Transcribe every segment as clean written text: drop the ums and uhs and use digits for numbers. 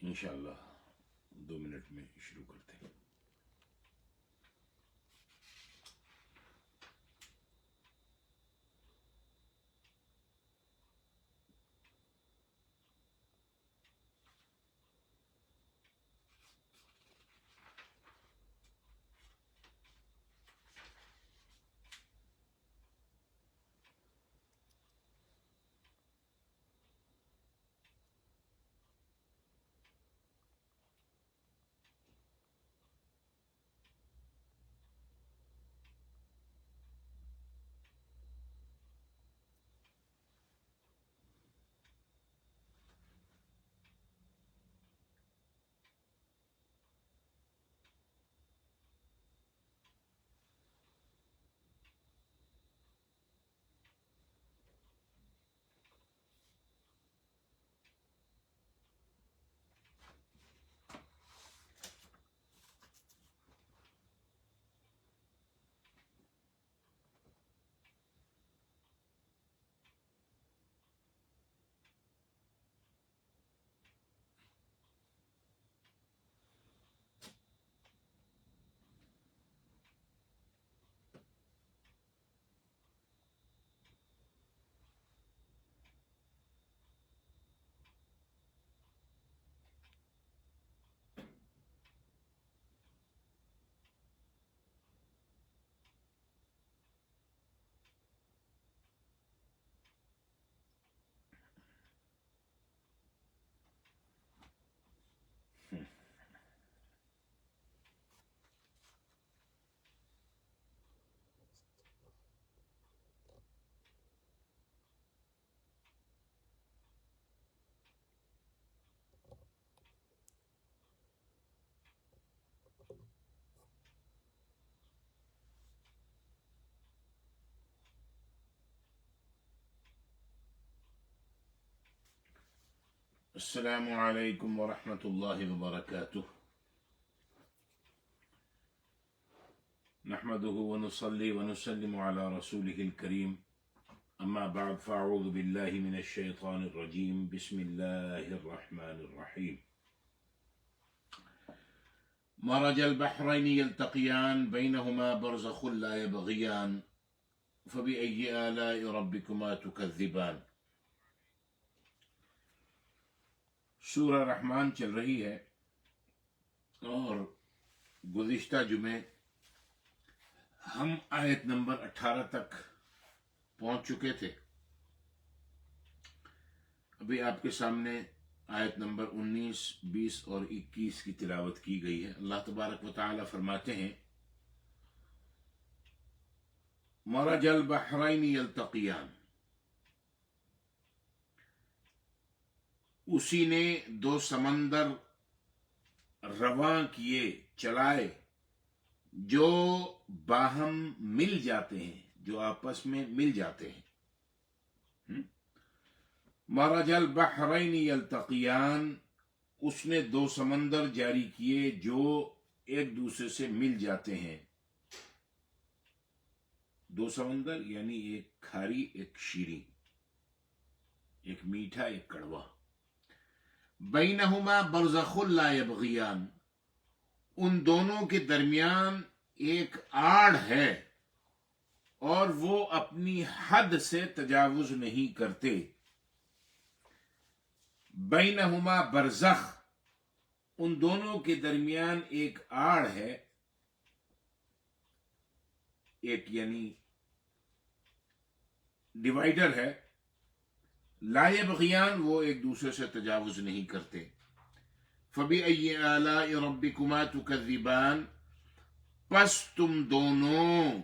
انشاءاللہ 2 منٹ میں شروع کرتے ہیں۔ السلام علیکم ورحمۃ اللہ وبرکاتہ۔ نحمده ونصلي ونسلم على رسوله الكريم، اما بعد فاعوذ باللہ من الشیطان الرجیم، بسم اللہ الرحمن الرحیم۔ مرج البحرین یلتقیان بینہما برزخ لا یبغیان فبأي آلاء ربكما تكذبان۔ سورہ رحمان چل رہی ہے اور گزشتہ جمعے ہم آیت نمبر 18 تک پہنچ چکے تھے۔ ابھی آپ کے سامنے آیت نمبر 19، 20 اور 21 کی تلاوت کی گئی ہے۔ اللہ تبارک و تعالی فرماتے ہیں مرج البحرین یلتقیان، اسی نے 2 سمندر رواں کیے، چلائے، جو باہم مل جاتے ہیں، جو آپس میں مل جاتے ہیں۔ مرج البحرین یلتقیان، اس نے 2 سمندر جاری کیے جو ایک دوسرے سے مل جاتے ہیں۔ 2 سمندر یعنی ایک کھاری ایک شیریں، ایک میٹھا ایک کڑوا۔ بینہما برزخ لا یبغیان، ان دونوں کے درمیان ایک آڑ ہے اور وہ اپنی حد سے تجاوز نہیں کرتے۔ بینہما برزخ، ان دونوں کے درمیان ایک آڑ ہے، ایک یعنی ڈیوائیڈر ہے۔ لا یبغیان، وہ ایک دوسرے سے تجاوز نہیں کرتے۔ فبأي آلاء ربكما تكذبان، پس تم دونوں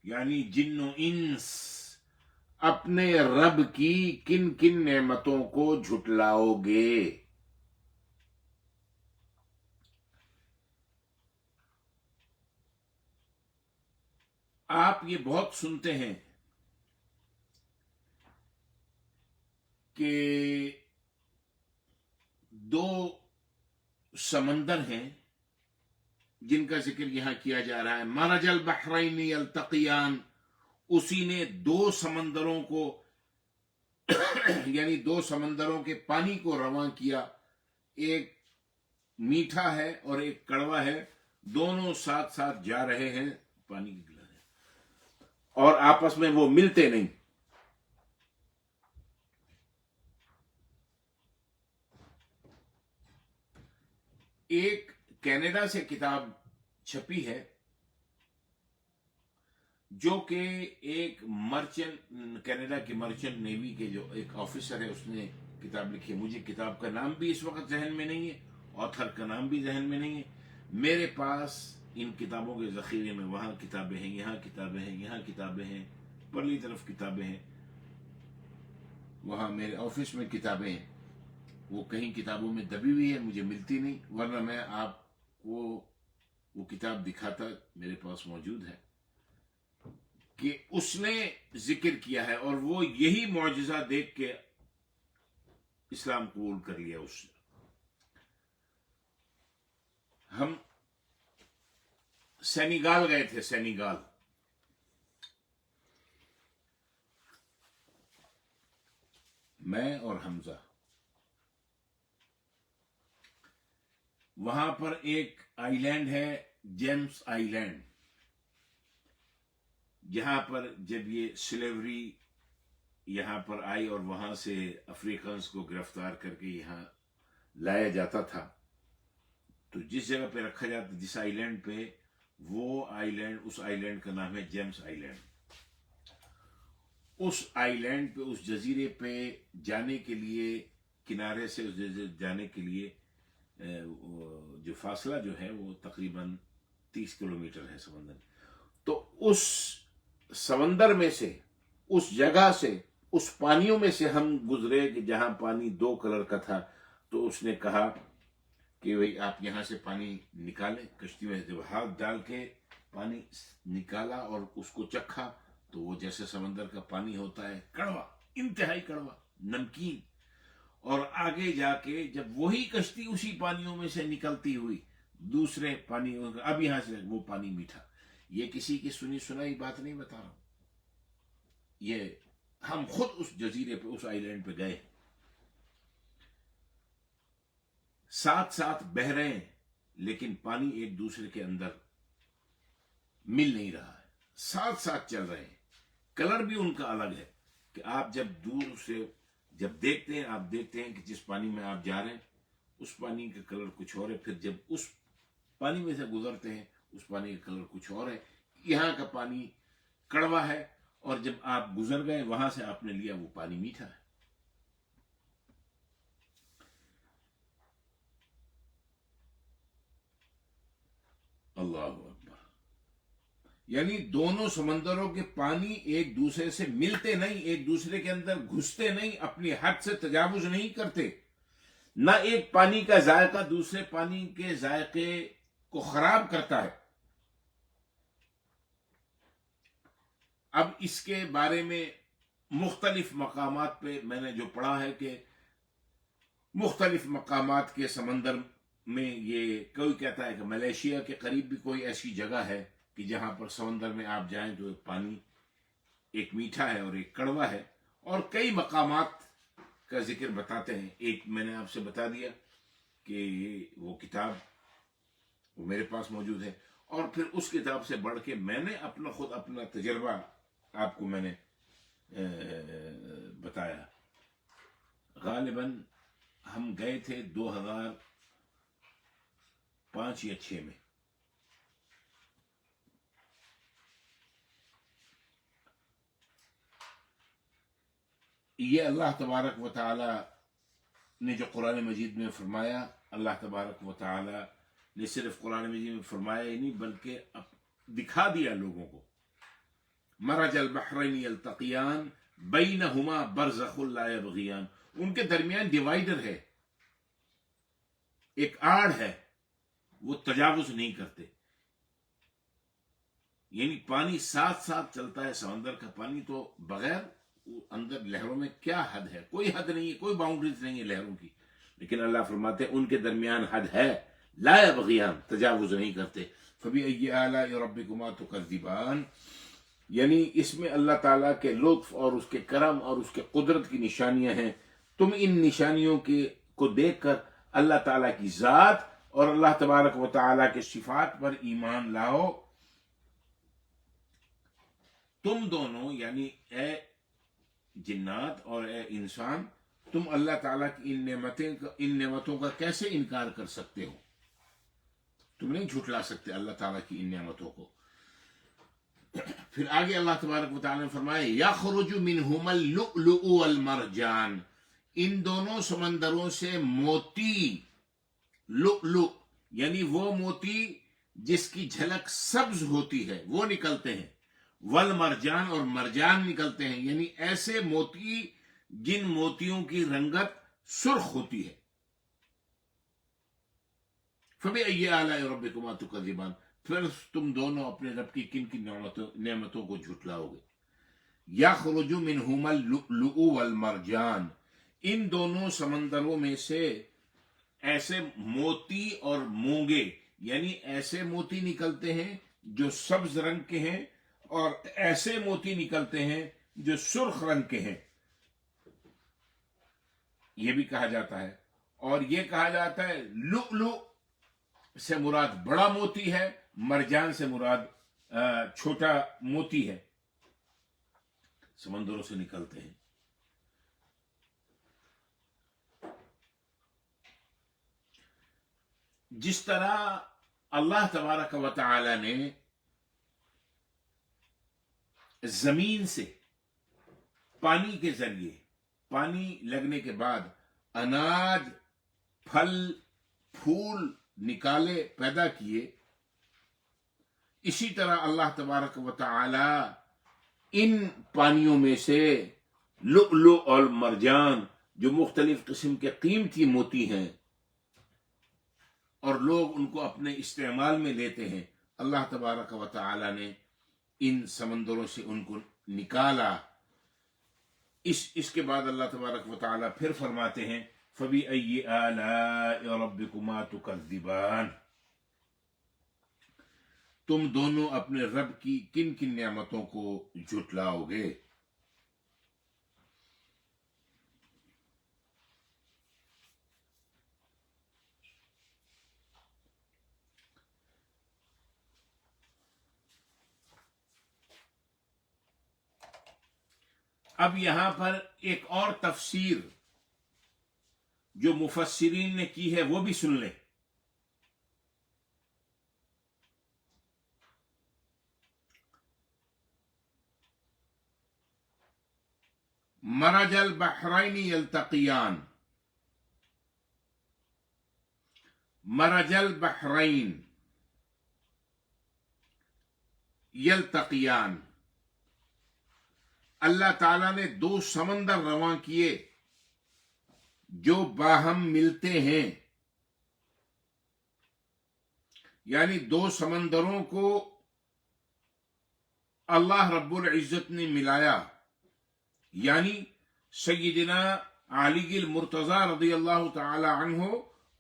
یعنی جن و انس اپنے رب کی کن کن نعمتوں کو جھٹلاؤ گے۔ آپ یہ بہت سنتے ہیں کہ 2 سمندر ہیں جن کا ذکر یہاں کیا جا رہا ہے۔ مرج البحرین یلتقیان، اسی نے 2 سمندروں کو یعنی 2 سمندروں کے پانی کو رواں کیا، ایک میٹھا ہے اور ایک کڑوا ہے، دونوں ساتھ ساتھ جا رہے ہیں پانی کی گلاسیں، اور آپس میں وہ ملتے نہیں. ایک کینیڈا سے کتاب چھپی ہے جو کہ ایک مرچنٹ، کینیڈا کی مرچنٹ نیوی کے جو ایک آفیسر ہے، اس نے کتاب لکھی ہے. مجھے کتاب کا نام بھی اس وقت ذہن میں نہیں ہے، آتھر کا نام بھی ذہن میں نہیں ہے. میرے پاس ان کتابوں کے ذخیرے میں وہاں کتابیں ہیں، یہاں کتابیں ہیں، یہاں کتابیں ہیں، پرلی طرف کتابیں ہیں، وہاں میرے آفس میں کتابیں ہیں. وہ کہیں کتابوں میں دبی ہوئی ہے، مجھے ملتی نہیں، ورنہ میں آپ کو وہ کتاب دکھاتا. میرے پاس موجود ہے کہ اس نے ذکر کیا ہے، اور وہ یہی معجزہ دیکھ کے اسلام قبول کر لیا اس نے. ہم سینیگال گئے تھے، سینیگال. میں اور حمزہ. وہاں پر ایک آئی لینڈ ہے، جیمز آئی لینڈ، جہاں پر جب یہ سلیوری یہاں پر آئی اور وہاں سے افریقنز کو گرفتار کر کے یہاں لایا جاتا تھا، تو جس جگہ پہ رکھا جاتا، جس آئی لینڈ پہ، وہ آئی لینڈ، اس آئی لینڈ کا نام ہے جیمز آئی لینڈ. اس آئی لینڈ پہ، اس جزیرے پہ جانے کے لیے، کنارے سے اس جزیرے جانے کے لیے جو فاصلہ جو ہے وہ تقریباً 30 کلومیٹر ہے سمندر. تو اس سمندر میں سے، اس جگہ سے، اس پانیوں میں سے ہم گزرے کہ جہاں پانی 2 کلر کا تھا. تو اس نے کہا کہ بھئی آپ یہاں سے پانی نکالیں. کشتی میں جب ہاتھ ڈال کے پانی نکالا اور اس کو چکھا، تو وہ جیسے سمندر کا پانی ہوتا ہے، کڑوا، انتہائی کڑوا، نمکین. اور آگے جا کے جب وہی کشتی اسی پانیوں میں سے نکلتی ہوئی دوسرے پانیوں، اب یہاں سے وہ پانی میٹھا. یہ کسی کی سنی سنائی بات نہیں بتا رہا ہوں، یہ ہم خود اس جزیرے پہ، اس آئی لینڈ پہ گئے، ساتھ ساتھ بہ رہے ہیں، لیکن پانی ایک دوسرے کے اندر مل نہیں رہا ہے، ساتھ ساتھ چل رہے ہیں. کلر بھی ان کا الگ ہے کہ آپ جب دور سے جب دیکھتے ہیں، آپ دیکھتے ہیں کہ جس پانی میں آپ جا رہے ہیں اس پانی کا کلر کچھ اور ہے، پھر جب اس پانی میں سے گزرتے ہیں اس پانی کا کلر کچھ اور ہے. یہاں کا پانی کڑوا ہے، اور جب آپ گزر گئے وہاں سے آپ نے لیا وہ پانی میٹھا ہے. اللہ اکبر. یعنی دونوں سمندروں کے پانی ایک دوسرے سے ملتے نہیں، ایک دوسرے کے اندر گھستے نہیں، اپنی حد سے تجاوز نہیں کرتے. نہ ایک پانی کا ذائقہ دوسرے پانی کے ذائقے کو خراب کرتا ہے. اب اس کے بارے میں مختلف مقامات پہ میں نے جو پڑھا ہے کہ مختلف مقامات کے سمندر میں، یہ کوئی کہتا ہے کہ ملیشیا کے قریب بھی کوئی ایسی جگہ ہے کہ جہاں پر سمندر میں آپ جائیں تو پانی ایک میٹھا ہے اور ایک کڑوا ہے. اور کئی مقامات کا ذکر بتاتے ہیں. ایک میں نے آپ سے بتا دیا کہ وہ کتاب وہ میرے پاس موجود ہے، اور پھر اس کتاب سے بڑھ کے میں نے خود اپنا تجربہ آپ کو میں نے بتایا. غالباً ہم گئے تھے 2005 یا 6 میں. یہ اللہ تبارک و تعالی نے جو قرآن مجید میں فرمایا، اللہ تبارک و تعالی نے صرف قرآن مجید میں فرمایا ہی نہیں بلکہ دکھا دیا لوگوں کو. مرج البحرین یلتقیان بینہما برزخ لا یبغیان. ان کے درمیان ڈیوائیڈر ہے، ایک آڑ ہے، وہ تجاوز نہیں کرتے. یعنی پانی ساتھ ساتھ چلتا ہے. سمندر کا پانی تو بغیر اندر لہروں میں کیا حد ہے، کوئی حد نہیں ہے، کوئی باؤنڈریز نہیں ہے لہروں کی. لیکن اللہ فرماتے ہیں ان کے درمیان حد ہے، لا یبغیان، تجاوز نہیں کرتے. فبأي آلاء ربكما تكذبان. یعنی اس میں اللہ تعالیٰ کے لطف اور اس کے کرم اور اس کے قدرت کی نشانیاں ہیں. تم ان نشانیوں کو دیکھ کر اللہ تعالیٰ کی ذات اور اللہ تبارک و تعالیٰ کے صفات پر ایمان لاؤ. تم دونوں یعنی اے جنات اور اے انسان، تم اللہ تعالیٰ کی ان نعمتوں کا کیسے انکار کر سکتے ہو؟ تم نہیں جھٹلا سکتے اللہ تعالیٰ کی ان نعمتوں کو. پھر آگے اللہ تبارک و تعالیٰ نے فرمایا یخرج منہما اللؤلؤ والمرجان، ان دونوں سمندروں سے موتی، لؤلؤ یعنی وہ موتی جس کی جھلک سبز ہوتی ہے وہ نکلتے ہیں، والمرجان اور مرجان نکلتے ہیں یعنی ایسے موتی جن موتیوں کی رنگت سرخ ہوتی ہے. فبأي آلاء ربكما تكذبان، پھر تم دونوں اپنے رب کی کن کن نعمتوں کو جھٹلاؤ گے. یخرج منہما اللؤلؤ والمرجان، ان دونوں سمندروں میں سے ایسے موتی اور مونگے یعنی ایسے موتی نکلتے ہیں جو سبز رنگ کے ہیں اور ایسے موتی نکلتے ہیں جو سرخ رنگ کے ہیں. یہ بھی کہا جاتا ہے، اور یہ کہا جاتا ہے لؤلؤ سے مراد بڑا موتی ہے، مرجان سے مراد چھوٹا موتی ہے، سمندروں سے نکلتے ہیں. جس طرح اللہ تبارک و تعالی نے زمین سے پانی کے ذریعے، پانی لگنے کے بعد اناج، پھل، پھول نکالے، پیدا کیے، اسی طرح اللہ تبارک و تعالی ان پانیوں میں سے لؤلؤ اور مرجان جو مختلف قسم کے قیمتی موتی ہیں اور لوگ ان کو اپنے استعمال میں لیتے ہیں، اللہ تبارک و تعالی نے ان سمندروں سے ان کو نکالا. اس کے بعد اللہ تبارک و تعالی پھر فرماتے ہیں فَبِأَيِّ آلَاءِ رَبِّكُمَا تُكَذِّبَانِ، تم دونوں اپنے رب کی کن کن نعمتوں کو جھٹلاؤ گے. اب یہاں پر ایک اور تفسیر جو مفسرین نے کی ہے وہ بھی سن لیں. مرج البحرین یلتقیان، مرج البحرین یلتقیان، اللہ تعالیٰ نے دو سمندر رواں کیے جو باہم ملتے ہیں، یعنی دو سمندروں کو اللہ رب العزت نے ملایا، یعنی سیدنا علی المرتضی رضی اللہ تعالی عنہ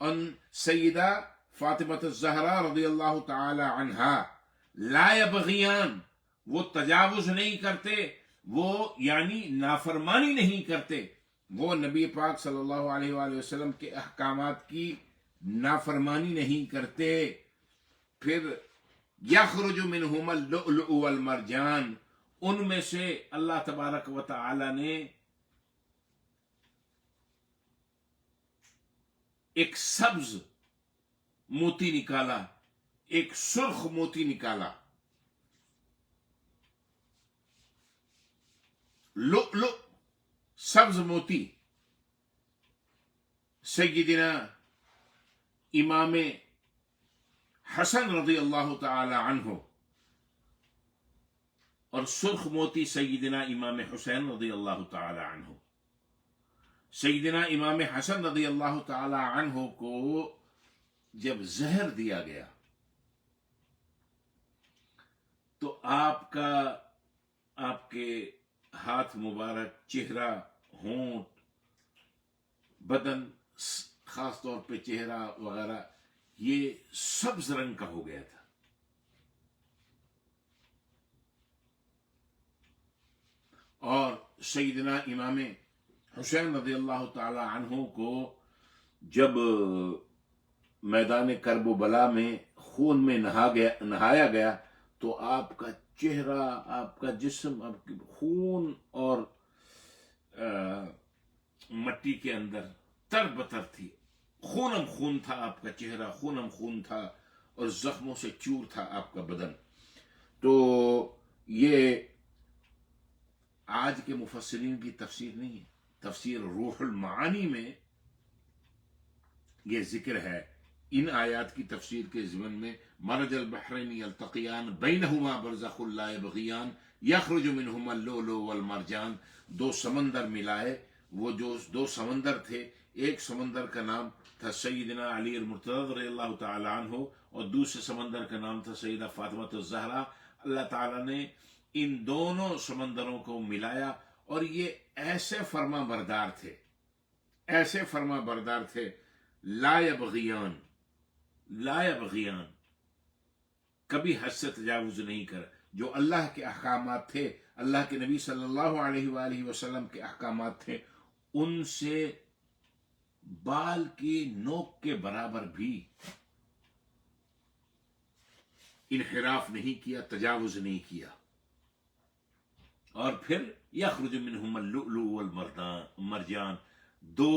اور سیدہ فاطمہ الزہرا رضی اللہ تعالی عنہا لا یبغیان، وہ تجاوز نہیں کرتے، وہ یعنی نافرمانی نہیں کرتے، وہ نبی پاک صلی اللہ علیہ وآلہ وسلم کے احکامات کی نافرمانی نہیں کرتے. پھر یخرج منہما اللؤلؤ والمرجان، ان میں سے اللہ تبارک و تعالی نے ایک سبز موتی نکالا، ایک سرخ موتی نکالا. لؤلؤ سبز موتی سیدنا امام حسن رضی اللہ تعالی عنہ، اور سرخ موتی سیدنا امام حسین رضی اللہ تعالی عنہ. سیدنا امام حسن رضی اللہ تعالی عنہ کو جب زہر دیا گیا تو آپ کے ہاتھ مبارک، چہرہ، ہونٹ، بدن، خاص طور پہ چہرہ وغیرہ یہ سبز رنگ کا ہو گیا تھا. اور سیدنا امام حسین رضی اللہ تعالی عنہ کو جب میدان کرب و بلا میں خون میں نہایا گیا تو آپ کا چہرہ، آپ کا جسم، آپ کی خون اور مٹی کے اندر تر بتر تھی، خونم خون تھا آپ کا چہرہ، خونم خون تھا، اور زخموں سے چور تھا آپ کا بدن. تو یہ آج کے مفسرین کی تفسیر نہیں ہے. تفسیر روح المعانی میں یہ ذکر ہے. ان آیات کی تفسیر کے ضمن میں مرج البحرین یلتقیان بینہما برزخ لا یبغیان یخرج منہما اللؤلؤ والمرجان. دو سمندر ملائے، وہ جو دو سمندر تھے، ایک سمندر کا نام تھا سیدنا علی المرتضی رضی اللہ تعالی عنہ، اور دوسرے سمندر کا نام تھا سیدہ فاطمہ الزہرا. اللہ تعالیٰ نے ان دونوں سمندروں کو ملایا، اور یہ ایسے فرما بردار تھے، ایسے فرما بردار تھے، لا یبغیان، لا یبغیان، کبھی حد سے تجاوز نہیں کر. جو اللہ کے احکامات تھے، اللہ کے نبی صلی اللہ علیہ وآلہ وسلم کے احکامات تھے، ان سے بال کی نوک کے برابر بھی انحراف نہیں کیا، تجاوز نہیں کیا. اور پھر یخرج منہم اللؤلؤ والمرجان، دو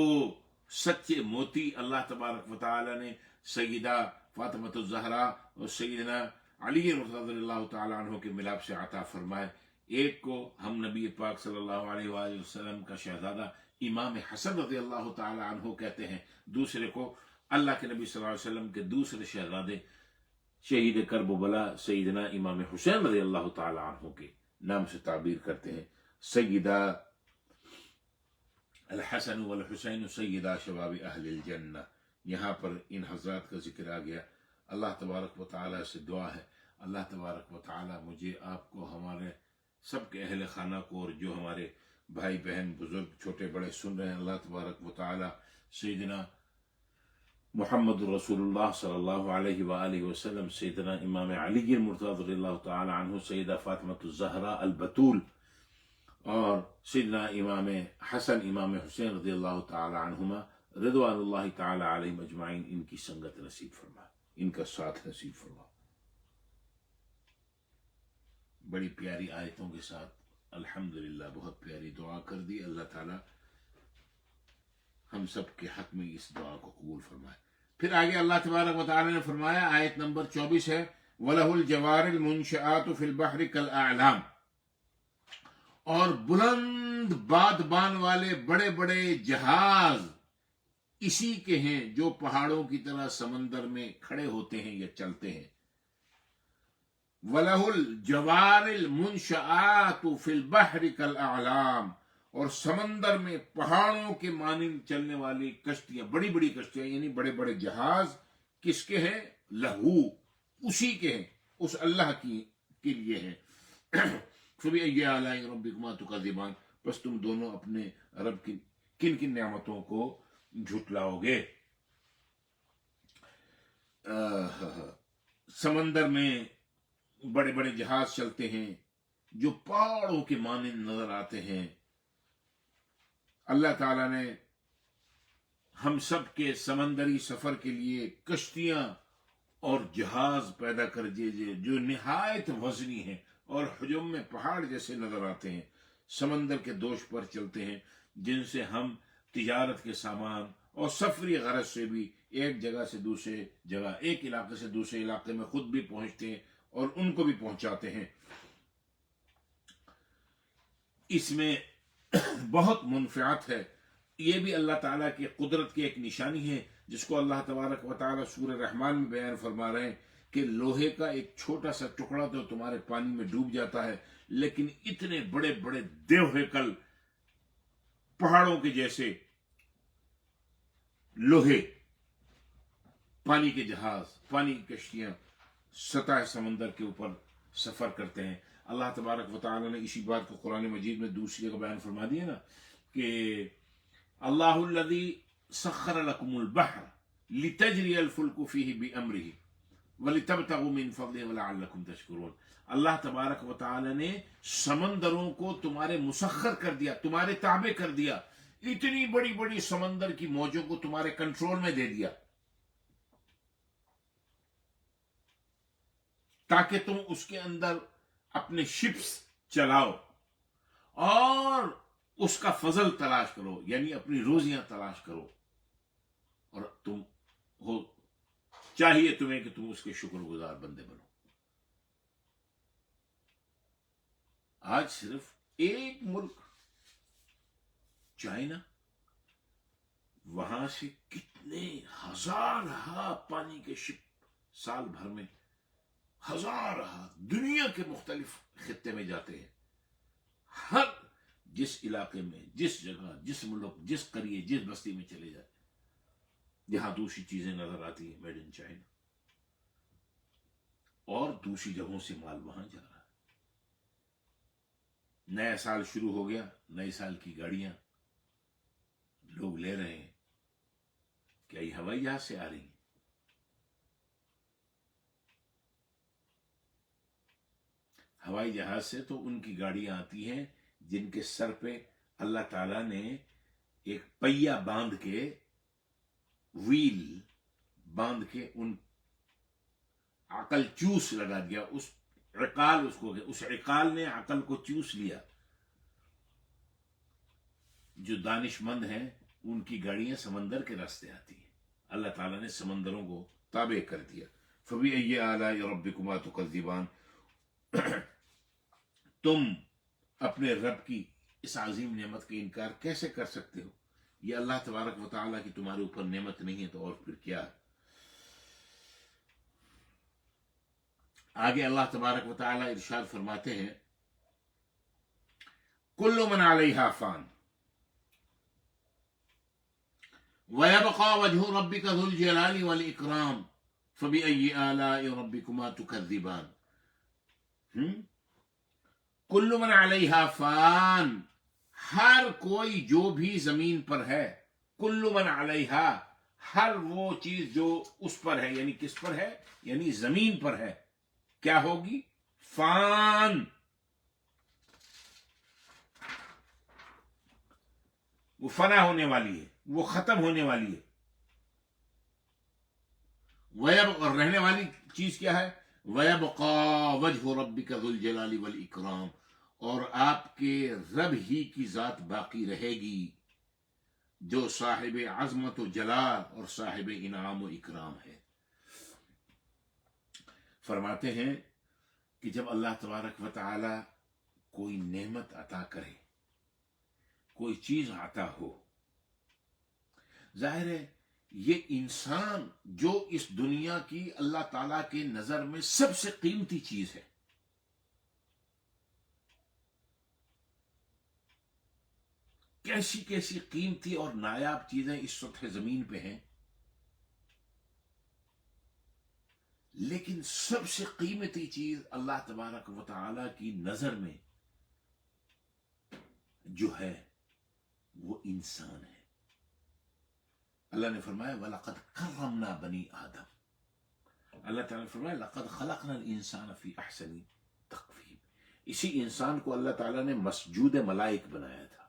سچے موتی اللہ تبارک و تعالی نے سیدہ فاطمہ الزہرا اور سیدنا علی رضی اللہ تعالی عنہ کے ملاپ سے عطا فرمائے. ایک کو ہم نبی پاک صلی اللہ علیہ وآلہ وسلم کا شہزادہ امام حسن رضی اللہ تعالی عنہ کہتے ہیں، دوسرے کو اللہ کے نبی صلی اللہ علیہ وسلم کے دوسرے شہزادے شہید کرب و بلا سیدنا امام حسین رضی اللہ تعالی عنہ کے نام سے تعبیر کرتے ہیں. سیدہ الحسن والحسین سیدہ شباب اہل الجنہ. یہاں پر ان حضرات کا ذکر آ گیا. اللہ تبارک و تعالی سے دعا ہے، اللہ تبارک و تعالی مجھے، آپ کو، ہمارے سب کے اہل خانہ کو، اور جو ہمارے بھائی بہن بزرگ چھوٹے بڑے سن رہے ہیں، اللہ تبارک و تعالی سیدنا محمد رسول اللہ صلی اللہ علیہ وآلہ وسلم، سیدنا امام علی المرتضی رضی اللہ تعالی عنہ، سیدہ فاطمہ الزہرا البتول، اور سیدنا امام حسن امام حسین رضی اللہ تعالی عنہما رضوان اللہ تعالی علیہم اجمعین، ان کی سنگت نصیب فرما، ان کا ساتھ نصیب فرما. بڑی پیاری آیتوں کے ساتھ الحمدللہ بہت پیاری دعا کر دی. اللہ تعالی ہم سب کے حق میں اس دعا کو قبول فرمائے. پھر آگے اللہ تبارک و تعالی نے فرمایا، آیت نمبر 24 ہے، وَلَهُ الْجَوَارِ الْمُنْشَآتُ فِي الْبَحْرِ كَالْأَعْلَامِ، اور بلند بادبان والے بڑے بڑے جہاز اسی کے ہیں جو پہاڑوں کی طرح سمندر میں کھڑے ہوتے ہیں یا چلتے ہیں. وَلَهُ الْجَوَارِ الْمُنْشَآتُ فِي الْبَحْرِ كَالْأَعْلَامِ، اور سمندر میں پہاڑوں کے مانند چلنے والی کشتیاں، بڑی بڑی کشتیاں، یعنی بڑے بڑے جہاز کس کے ہیں؟ لہو، اسی کے ہیں، اس اللہ کے لیے ہیں. فَبِأَيِّ آلَاءِ رَبِّكُمَا تُكَذِّبَانِ، بس تم دونوں اپنے رب کی کن کن نعمتوں کو جھٹلاؤ گے. سمندر میں بڑے بڑے جہاز چلتے ہیں جو پہاڑوں کے مانند نظر آتے ہیں. اللہ تعالیٰ نے ہم سب کے سمندری سفر کے لیے کشتیاں اور جہاز پیدا کر دیے جو نہایت وزنی ہیں اور حجم میں پہاڑ جیسے نظر آتے ہیں، سمندر کے دوش پر چلتے ہیں، جن سے ہم تجارت کے سامان اور سفری غرض سے بھی ایک جگہ سے دوسرے جگہ، ایک علاقے سے دوسرے علاقے میں خود بھی پہنچتے ہیں اور ان کو بھی پہنچاتے ہیں. اس میں بہت منفعت ہے. یہ بھی اللہ تعالیٰ کی قدرت کی ایک نشانی ہے، جس کو اللہ تبارک و تعالیٰ سورہ رحمان میں بیان فرما رہے ہیں کہ لوہے کا ایک چھوٹا سا ٹکڑا تو تمہارے پانی میں ڈوب جاتا ہے، لیکن اتنے بڑے بڑے دیو ہیکل، پہاڑوں کے جیسے لوہے، پانی کے جہاز، پانی کی کشتیاں سطح سمندر کے اوپر سفر کرتے ہیں. اللہ تبارک و تعالیٰ نے اسی بات کو قرآن مجید میں دوسری جگہ بیان فرما دیا نا کہ اللہ الذی سخر لکم البحر لتجری الفلک فیہ بامرہ ولتبتغوا من فضلہ ولعلکم تشکرون. اللہ تبارک و تعالیٰ نے سمندروں کو تمہارے مسخر کر دیا، تمہارے تابع کر دیا، اتنی بڑی بڑی سمندر کی موجوں کو تمہارے کنٹرول میں دے دیا تاکہ تم اس کے اندر اپنے شپس چلاؤ اور اس کا فضل تلاش کرو، یعنی اپنی روزیاں تلاش کرو، اور تم ہو چاہیے تمہیں کہ تم اس کے شکر گزار بندے بنو۔ آج صرف ایک ملک چائنا، وہاں سے کتنے ہزار پانی کے شپ سال بھر میں ہزار دنیا کے مختلف خطے میں جاتے ہیں۔ ہر جس علاقے میں، جس جگہ، جس ملک، جس قریے، جس بستی میں چلے جائے، جہاں دوسری چیزیں نظر آتی ہیں میڈ ان چائنا، اور دوسری جگہوں سے مال وہاں جا رہا ہے۔ نیا سال شروع ہو گیا، نئے سال کی گاڑیاں لوگ لے رہے ہیں، کیا یہ ہوائی جہاز سے آ رہی ہیں؟ ہوائی جہاز سے تو ان کی گاڑیاں آتی ہیں جن کے سر پہ اللہ تعالیٰ نے ایک پہیا باندھ کے، ویل باندھ کے، ان عقل چوس لگا دیا، اس عقال، اس عقال نے عقل کو چوس لیا۔ جو دانش مند ہیں ان کی گاڑیاں سمندر کے راستے آتی ہیں، اللہ تعالیٰ نے سمندروں کو تابع کر دیا۔ فَبِأَيِّ آلَاءِ رَبِّكُمَا تُكَذِّبَانِ، تم اپنے رب کی اس عظیم نعمت کا انکار کیسے کر سکتے ہو؟ یہ اللہ تبارک و تعالیٰ کی تمہارے اوپر نعمت نہیں ہے تو اور پھر کیا ہے؟ آگے اللہ تبارک و تعالیٰ ارشاد فرماتے ہیں، کل من علیہا فان وَيَبْقَى وَجْهُ رَبِّكَ ذُو الْجَلَالِ وَالْإِكْرَامِ فَبِأَيِّ آلَاءِ رَبِّكُمَا تُكَذِّبَانِ۔ کل من علیہا فان، ہر کوئی جو بھی زمین پر ہے، کل من علیہا، ہر وہ چیز جو اس پر ہے، یعنی کس پر ہے؟ یعنی زمین پر ہے، کیا ہوگی؟ فان، وہ فنا ہونے والی ہے، وہ ختم ہونے والی ہے۔ اور رہنے والی چیز کیا ہے؟ وَيَبْقَى وَجْهُ رَبِّكَ ذُو الْجَلَالِ وَالْإِكْرَامِ، اور آپ کے رب ہی کی ذات باقی رہے گی جو صاحب عظمت و جلال اور صاحب انعام و اکرام ہے۔ فرماتے ہیں کہ جب اللہ تبارک و تعالی کوئی نعمت عطا کرے، کوئی چیز عطا ہو، ظاہر ہے یہ انسان جو اس دنیا کی اللہ تعالی کے نظر میں سب سے قیمتی چیز ہے، کیسی کیسی قیمتی اور نایاب چیزیں اس سطح زمین پہ ہیں، لیکن سب سے قیمتی چیز اللہ تبارک و تعالی کی نظر میں جو ہے وہ انسان ہے۔ اللہ نے فرمایا وَلَقَدْ كَرَّمْنَا بَنِي آدم، اللہ تعالیٰ نے فرمایا لَقَدْ خَلَقْنَا الْإِنسَانَ فِي أَحْسَنِ تَقْوِيمٍ، اسی انسان کو اللہ تعالیٰ نے مسجود ملائک بنایا تھا۔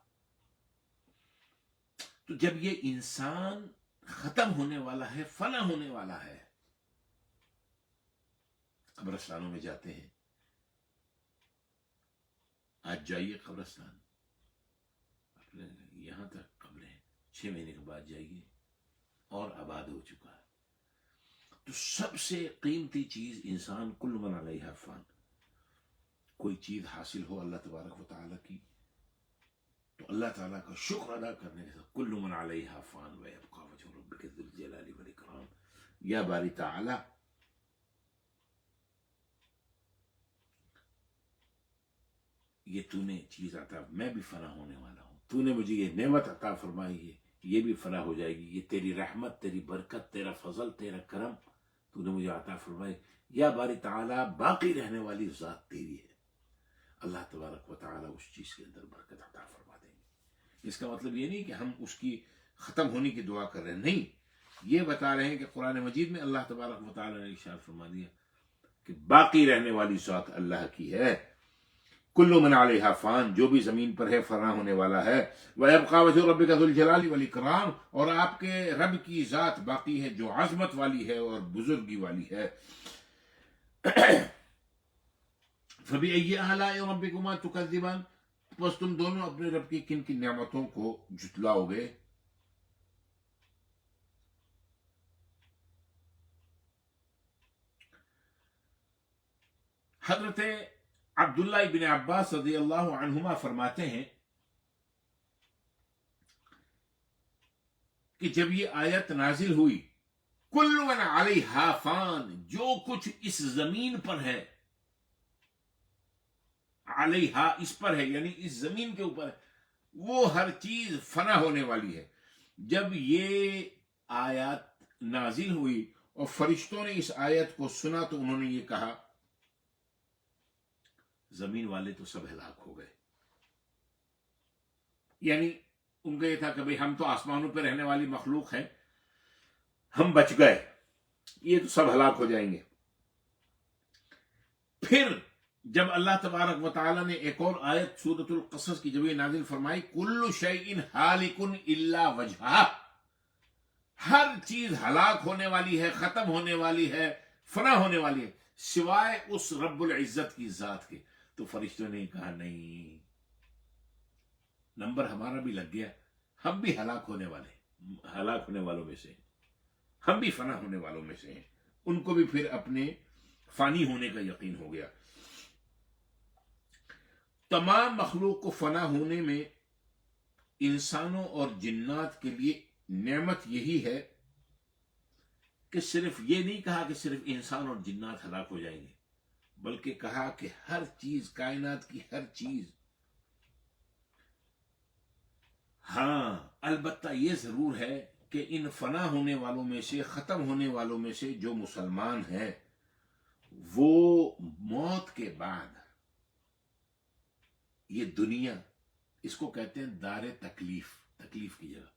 تو جب یہ انسان ختم ہونے والا ہے، فنا ہونے والا ہے، قبرستانوں میں جاتے ہیں، آج جائیے قبرستان، یہاں تک قبریں 6 مہینے کے بعد جائیے اور آباد ہو چکا ہے۔ تو سب سے قیمتی چیز انسان، کل من علیہا فان، کوئی چیز حاصل ہو اللہ تبارک و تعالیٰ کی تو اللہ تعالیٰ کا شکر ادا کرنے کے ساتھ کل من علیہا فان وَيَبْقَى وَجْهُ رَبِّكَ ذُو الْجَلَالِ وَالْإِكْرَامِ، یا باری تعالیٰ یہ تو نے چیز عطا، میں بھی فنا ہونے والا ہوں، تو نے مجھے یہ نعمت عطا فرمائی ہے، یہ بھی فنا ہو جائے گی، یہ تیری رحمت، تیری برکت، تیرا فضل، تیرا کرم تو نے مجھے عطا فرمائی، یا باری تعالیٰ باقی رہنے والی ذات تیری ہے۔ اللہ تبارک و تعالیٰ اس چیز کے اندر برکت عطا فرما دیں گے۔ اس کا مطلب یہ نہیں کہ ہم اس کی ختم ہونے کی دعا کر رہے ہیں، نہیں، یہ بتا رہے ہیں کہ قرآن مجید میں اللہ تبارک و تعالیٰ نے ارشاد فرما دیا کہ باقی رہنے والی ذات اللہ کی ہے۔ کل من علیہا فان، جو بھی زمین پر ہے فنا ہونے والا ہے، وَيَبْقَى وَجْهُ رَبِّكَ ذُو الْجَلَالِ وَالْإِكْرَامِ، اور آپ کے رب کی ذات باقی ہے جو عظمت والی ہے اور بزرگی والی ہے۔ فَبِأَيِّ آلَاءِ رَبِّكُمَا تُكَذِّبَانِ، بس تم دونوں اپنے رب کی کن کن نعمتوں کو جھٹلاؤ گے؟ حضرت عبداللہ ابن عباس رضی اللہ عنہما فرماتے ہیں کہ جب یہ آیت نازل ہوئی، کل من علیہا فان، جو کچھ اس زمین پر ہے، علیہا اس پر ہے یعنی اس زمین کے اوپر ہے، وہ ہر چیز فنا ہونے والی ہے۔ جب یہ آیات نازل ہوئی اور فرشتوں نے اس آیت کو سنا تو انہوں نے یہ کہا زمین والے تو سب ہلاک ہو گئے، یعنی ان کا یہ تھا کہ بھئی ہم تو آسمانوں پہ رہنے والی مخلوق ہیں، ہم بچ گئے، یہ تو سب ہلاک ہو جائیں گے۔ پھر جب اللہ تبارک و تعالیٰ نے ایک اور آیت سورۃ القصص کی جب یہ نازل فرمائی، کل شیء ہالک الا وجہہ، ہر چیز ہلاک ہونے والی ہے، ختم ہونے والی ہے، فنا ہونے والی ہے سوائے اس رب العزت کی ذات کے۔ تو فرشتوں نے کہا نہیں، نمبر ہمارا بھی لگ گیا، ہم بھی ہلاک ہونے والوں میں سے ہیں، ہم بھی فنا ہونے والوں میں سے ہیں۔ ان کو بھی پھر اپنے فانی ہونے کا یقین ہو گیا۔ تمام مخلوق کو فنا ہونے میں انسانوں اور جنات کے لیے نعمت یہی ہے کہ صرف یہ نہیں کہا کہ صرف انسان اور جنات ہلاک ہو جائیں گے، بلکہ کہا کہ ہر چیز، کائنات کی ہر چیز۔ ہاں البتہ یہ ضرور ہے کہ ان فنا ہونے والوں میں سے، ختم ہونے والوں میں سے جو مسلمان ہیں، وہ موت کے بعد یہ دنیا، اس کو کہتے ہیں دار تکلیف کی جگہ،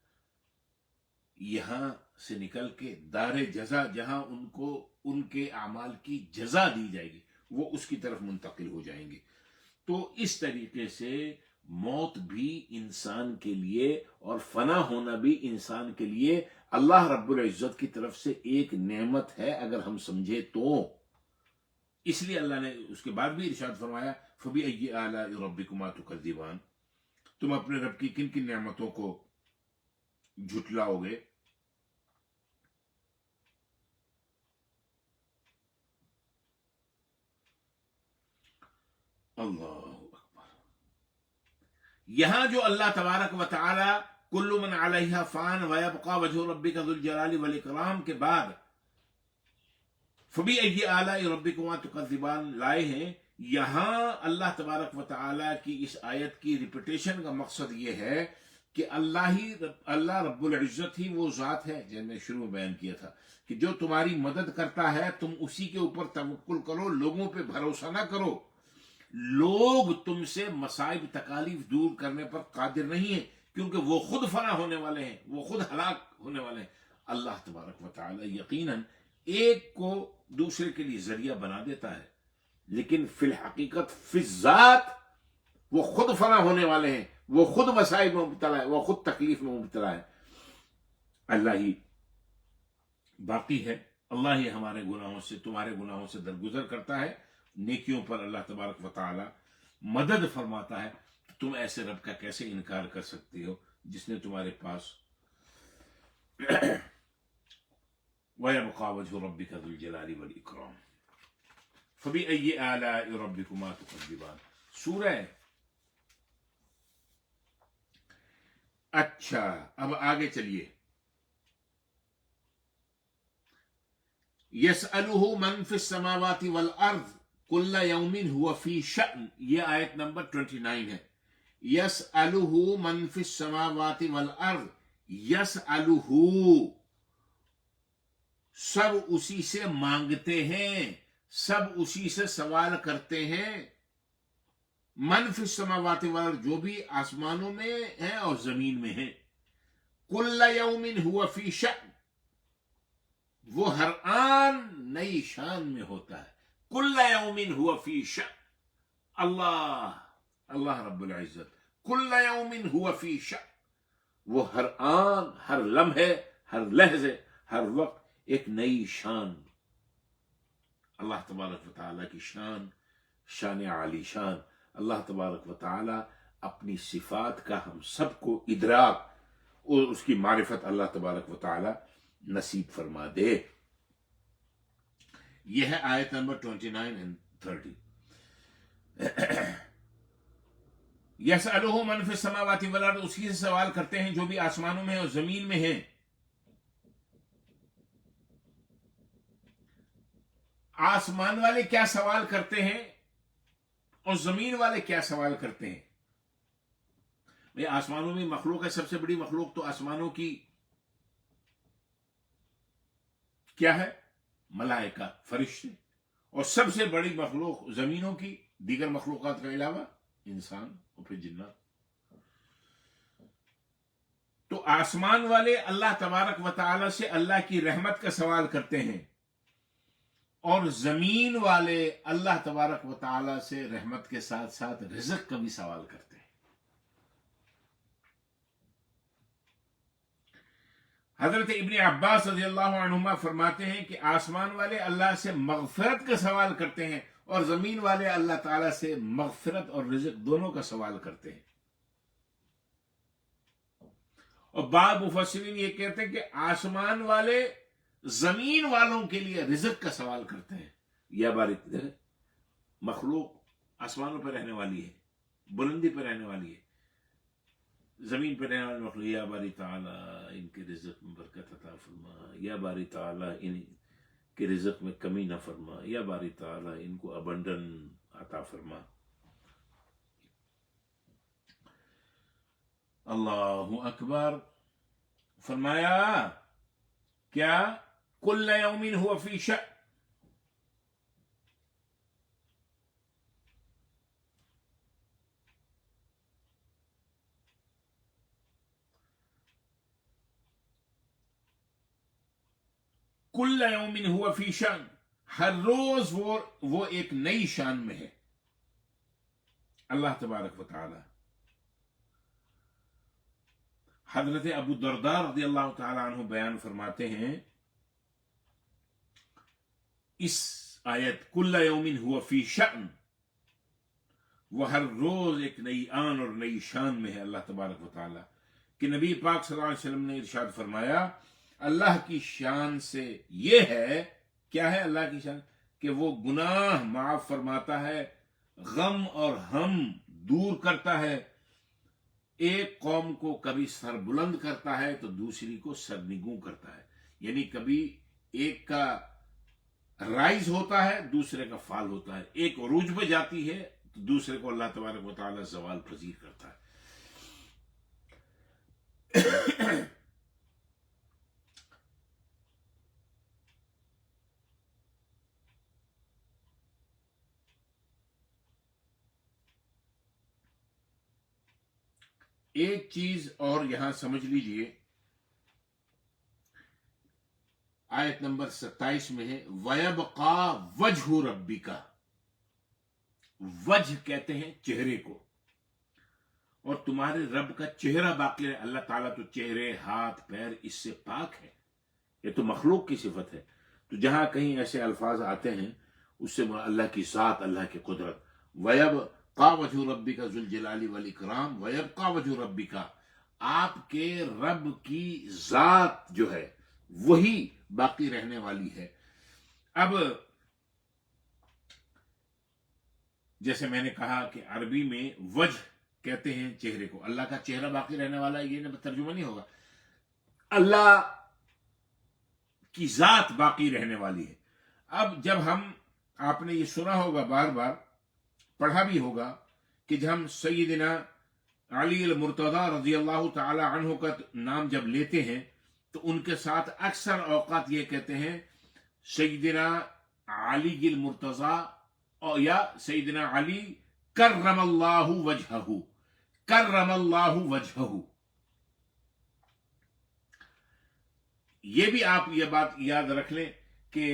یہاں سے نکل کے دار جزا، جہاں ان کو ان کے اعمال کی جزا دی جائے گی، وہ اس کی طرف منتقل ہو جائیں گے۔ تو اس طریقے سے موت بھی انسان کے لیے اور فنا ہونا بھی انسان کے لیے اللہ رب العزت کی طرف سے ایک نعمت ہے، اگر ہم سمجھے تو۔ اس لیے اللہ نے اس کے بعد بھی ارشاد فرمایا فَبِأَيِّ آلَاءِ رَبِّكُمَا تُكَذِّبَانِ، تم اپنے رب کی کن کن نعمتوں کو جھٹلاؤ گے؟ اللہ اکبر۔ یہاں جو اللہ تبارک و تعالی کل من علیہا فان ویبقى وجہ ربک ذو الجلال والاکرام کے بعد فبأي آلاء ربکما تکذبان لائے ہیں، یہاں اللہ تبارک و تعالی کی اس آیت کی ریپیٹیشن کا مقصد یہ ہے کہ اللہ رب العزت ہی وہ ذات ہے، جیسے میں شروع میں بیان کیا تھا کہ جو تمہاری مدد کرتا ہے، تم اسی کے اوپر توکل کرو، لوگوں پہ بھروسہ نہ کرو۔ لوگ تم سے مصائب تکالیف دور کرنے پر قادر نہیں ہیں، کیونکہ وہ خود فنا ہونے والے ہیں، وہ خود ہلاک ہونے والے ہیں۔ اللہ تبارک و تعالی یقیناً ایک کو دوسرے کے لیے ذریعہ بنا دیتا ہے، لیکن فی الحقیقت فی الذات وہ خود فنا ہونے والے ہیں، وہ خود مصائب میں مبتلا ہے، وہ خود تکلیف میں مبتلا ہے۔ اللہ ہی باقی ہے، اللہ ہی ہمارے گناہوں سے، تمہارے گناہوں سے درگزر کرتا ہے، نیکیوں پر اللہ تبارک و تعالی مدد فرماتا ہے۔ تم ایسے رب کا کیسے انکار کر سکتے ہو جس نے تمہارے پاس وَيَبْقَى وَجْهُ رَبِّكَ ذُو الْجَلَالِ وَالْإِكْرَامِ فَبِأَيِّ آلَاءِ رَبِّكُمَا تُكَذِّبَانِ۔ سورہ، اچھا اب آگے چلیے۔ يَسْأَلُهُ مَنْ فِي السَّمَاوَاتِ وَالْأَرْضِ كُلَّ يَوْمٍ هُوَ فِي شَأْنٍ، یہ آیت نمبر 29 ہے۔ يَسْأَلُهُ مَنْ فِي السَّمَاوَاتِ وَالْأَرْضِ، يَسْأَلُهُ سب اسی سے مانگتے ہیں، سب اسی سے سوال کرتے ہیں۔ من فی السماوات والارض، جو بھی آسمانوں میں ہیں اور زمین میں ہیں۔ کل یوم ہوا فی شأن، وہ ہر آن نئی شان میں ہوتا ہے۔ کل یوم ہوا فی شأن، اللہ اللہ رب العزت کل یوم ہوا فی شأن، وہ ہر آن، ہر لمحے، ہر لحظے، ہر وقت ایک نئی شان، اللہ تبارک و تعالیٰ کی شان، شان عالی شان. اللہ تبارک و تعالیٰ اپنی صفات کا ہم سب کو ادراک اور اس کی معرفت اللہ تبارک و تعالیٰ نصیب فرما دے. یہ ہے آیت نمبر 29 and 30. یسألہ من فی السماوات والارض، اسی سے سوال کرتے ہیں جو بھی آسمانوں میں اور زمین میں ہیں. آسمان والے کیا سوال کرتے ہیں اور زمین والے کیا سوال کرتے ہیں؟ بھئی آسمانوں میں مخلوق ہے، سب سے بڑی مخلوق تو آسمانوں کی کیا ہے؟ ملائکہ، فرشتے. اور سب سے بڑی مخلوق زمینوں کی دیگر مخلوقات کے علاوہ انسان اور پھر جنات. تو آسمان والے اللہ تبارک و تعالی سے اللہ کی رحمت کا سوال کرتے ہیں، اور زمین والے اللہ تبارک و تعالی سے رحمت کے ساتھ ساتھ رزق کا بھی سوال کرتے ہیں. حضرت ابن عباس رضی اللہ عنہما فرماتے ہیں کہ آسمان والے اللہ سے مغفرت کا سوال کرتے ہیں، اور زمین والے اللہ تعالیٰ سے مغفرت اور رزق دونوں کا سوال کرتے ہیں. اور بعض مفسرین یہ کہتے ہیں کہ آسمان والے زمین والوں کے لیے رزق کا سوال کرتے ہیں. یا باری مخلوق آسمانوں پہ رہنے والی ہے، بلندی پہ رہنے والی ہے، زمین پہ رہنے والی مخلوق، یا باری تعالیٰ ان کے رزق میں برکت عطا فرما، یا باری تعالیٰ ان کے رزق میں کمی نہ فرما، یا باری تعالیٰ ان کو ابنڈن عطا فرما. اللہ اکبر. فرمایا کیا؟ کل یوم ہوا فی شأن، کل یوم ہوا فی شأن، ہر روز وہ ایک نئی شان میں ہے اللہ تبارک و تعالی. حضرت ابو الدرداء رضی اللہ تعالی عنہ بیان فرماتے ہیں اس آیت کل یوم ہوا فی شأن، وہ ہر روز ایک نئی آن اور نئی شان میں ہے اللہ تبارک و تعالی، کہ نبی پاک صلی اللہ علیہ وسلم نے ارشاد فرمایا اللہ کی شان سے یہ ہے، کیا ہے اللہ کی شان؟ کہ وہ گناہ معاف فرماتا ہے، غم اور ہم دور کرتا ہے، ایک قوم کو کبھی سر بلند کرتا ہے تو دوسری کو سرنگوں کرتا ہے. یعنی کبھی ایک کا رائز ہوتا ہے، دوسرے کا فال ہوتا ہے، ایک عروج پہ جاتی ہے تو دوسرے کو اللہ تبارک و تعالی زوال پذیر کرتا ہے. ایک چیز اور یہاں سمجھ لیجئے، آیت نمبر 27 میں ہے وَيَبْقَى وَجْهُ رَبِّكَ، وجہ کہتے ہیں چہرے کو، اور تمہارے رب کا چہرہ باقی ہے. اللہ تعالیٰ تو چہرے، ہاتھ، پیر اس سے پاک ہے، یہ تو مخلوق کی صفت ہے. تو جہاں کہیں ایسے الفاظ آتے ہیں اس سے اللہ کی ذات، اللہ کی قدرت. وَيَبْقَى وَجْهُ رَبِّكَ ذُو الْجَلَالِ وَالْإِكْرَامِ وَيَبْقَى وَجْهُ رَبِّكَ، آپ کے رب کی ذات جو ہے وہی باقی رہنے والی ہے. اب جیسے میں نے کہا کہ عربی میں وجہ کہتے ہیں چہرے کو، اللہ کا چہرہ باقی رہنے والا ہے، یہ ترجمہ نہیں ہوگا. اللہ کی ذات باقی رہنے والی ہے. اب جب آپ نے یہ سنا ہوگا، بار بار پڑھا بھی ہوگا کہ جب ہم سیدنا علی المرتضی رضی اللہ تعالی عنہ کا نام جب لیتے ہیں تو ان کے ساتھ اکثر اوقات یہ کہتے ہیں سیدنا علی المرتضی یا سیدنا علی کرم اللہ وجہہ، کرم اللہ وجہہ. یہ بھی آپ یہ بات یاد رکھ لیں کہ،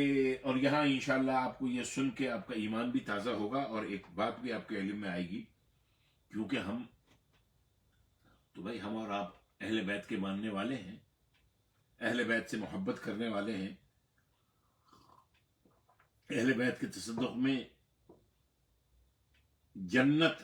اور یہاں انشاءاللہ آپ کو یہ سن کے آپ کا ایمان بھی تازہ ہوگا، اور ایک بات بھی آپ کے علم میں آئے گی کیونکہ ہم اور آپ اہل بیت کے ماننے والے ہیں، اہل بیت سے محبت کرنے والے ہیں، اہل بیت کے تصدق میں جنت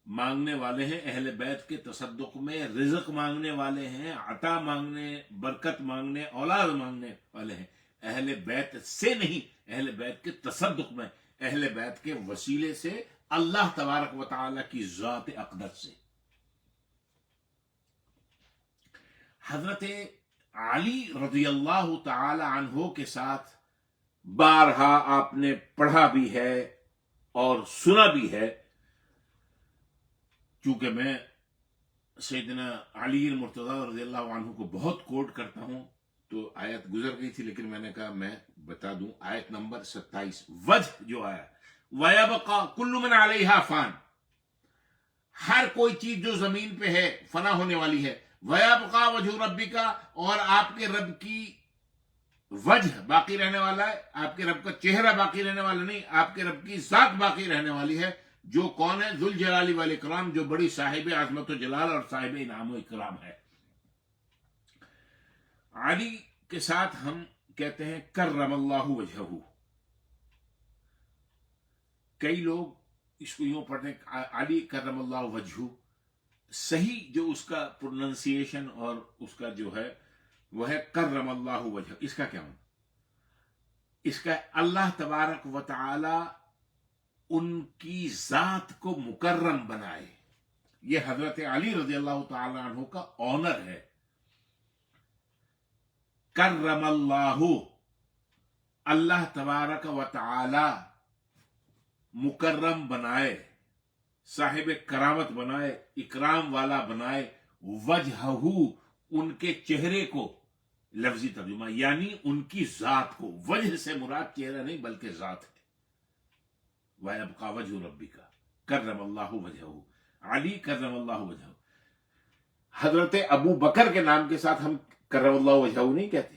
مانگنے والے ہیں، اہل بیت کے تصدق میں رزق مانگنے والے ہیں، عطا مانگنے، برکت مانگنے، اولاد مانگنے والے ہیں، اہل بیت سے نہیں، اہل بیت کے تصدق میں، اہل بیت کے وسیلے سے، اللہ تبارک و تعالی کی ذات اقدس سے۔ حضرت علی رضی اللہ تعالی عنہ کے ساتھ بارہا آپ نے پڑھا بھی ہے اور سنا بھی ہے، چونکہ میں سیدنا علی المرتضی رضی اللہ عنہ کو بہت کوٹ کرتا ہوں تو آیت گزر گئی تھی، لیکن میں نے کہا میں بتا دوں، آیت نمبر 27 وجہ جو آیا، وَيَبْقَى كُلُّ مَنْ عَلَيْهَا فان، ہر کوئی چیز جو زمین پہ ہے فنا ہونے والی ہے، وَيَبْقَى وَجْهُ رَبِّكَ، اور آپ کے رب کی وجہ باقی رہنے والا ہے، آپ کے رب کا چہرہ باقی رہنے والا نہیں، آپ کے رب کی ذات باقی رہنے والی ہے، جو کون ہے؟ ذوالجلال والاکرام، جو بڑی صاحب عظمت و جلال اور صاحب انعام و اکرام ہے۔ علی کے ساتھ ہم کہتے ہیں کرم اللہ وجہہ، کئی لوگ اس کو یوں پڑھتے ہیں علی کرم اللہ وجہہ، صحیح جو اس کا پروننسیشن اور اس کا جو ہے وہ ہے کرم اللہ وجہہ۔ اس کا کیا مطلب؟ اس کا اللہ تبارک و تعالی ان کی ذات کو مکرم بنائے، یہ حضرت علی رضی اللہ تعالی عنہ کا آنر ہے۔ کرم اللہ، اللہ تبارک و تعالی مکرم بنائے، صاحب کرامت بنائے، اکرام والا بنائے، وجہہ، ان کے چہرے کو، لفظی ترجمہ یعنی ان کی ذات کو، وجہ سے مراد چہرہ نہیں بلکہ ذات ہے۔ وَيَبْقَى وَجْهُ رَبِّكَ كَرَّمَ اللَّهُ وَجْهَهُ، علی کرم اللہ وجہہ۔ حضرت ابو بکر کے نام کے ساتھ ہم کرم اللہ وجہہ نہیں کہتے،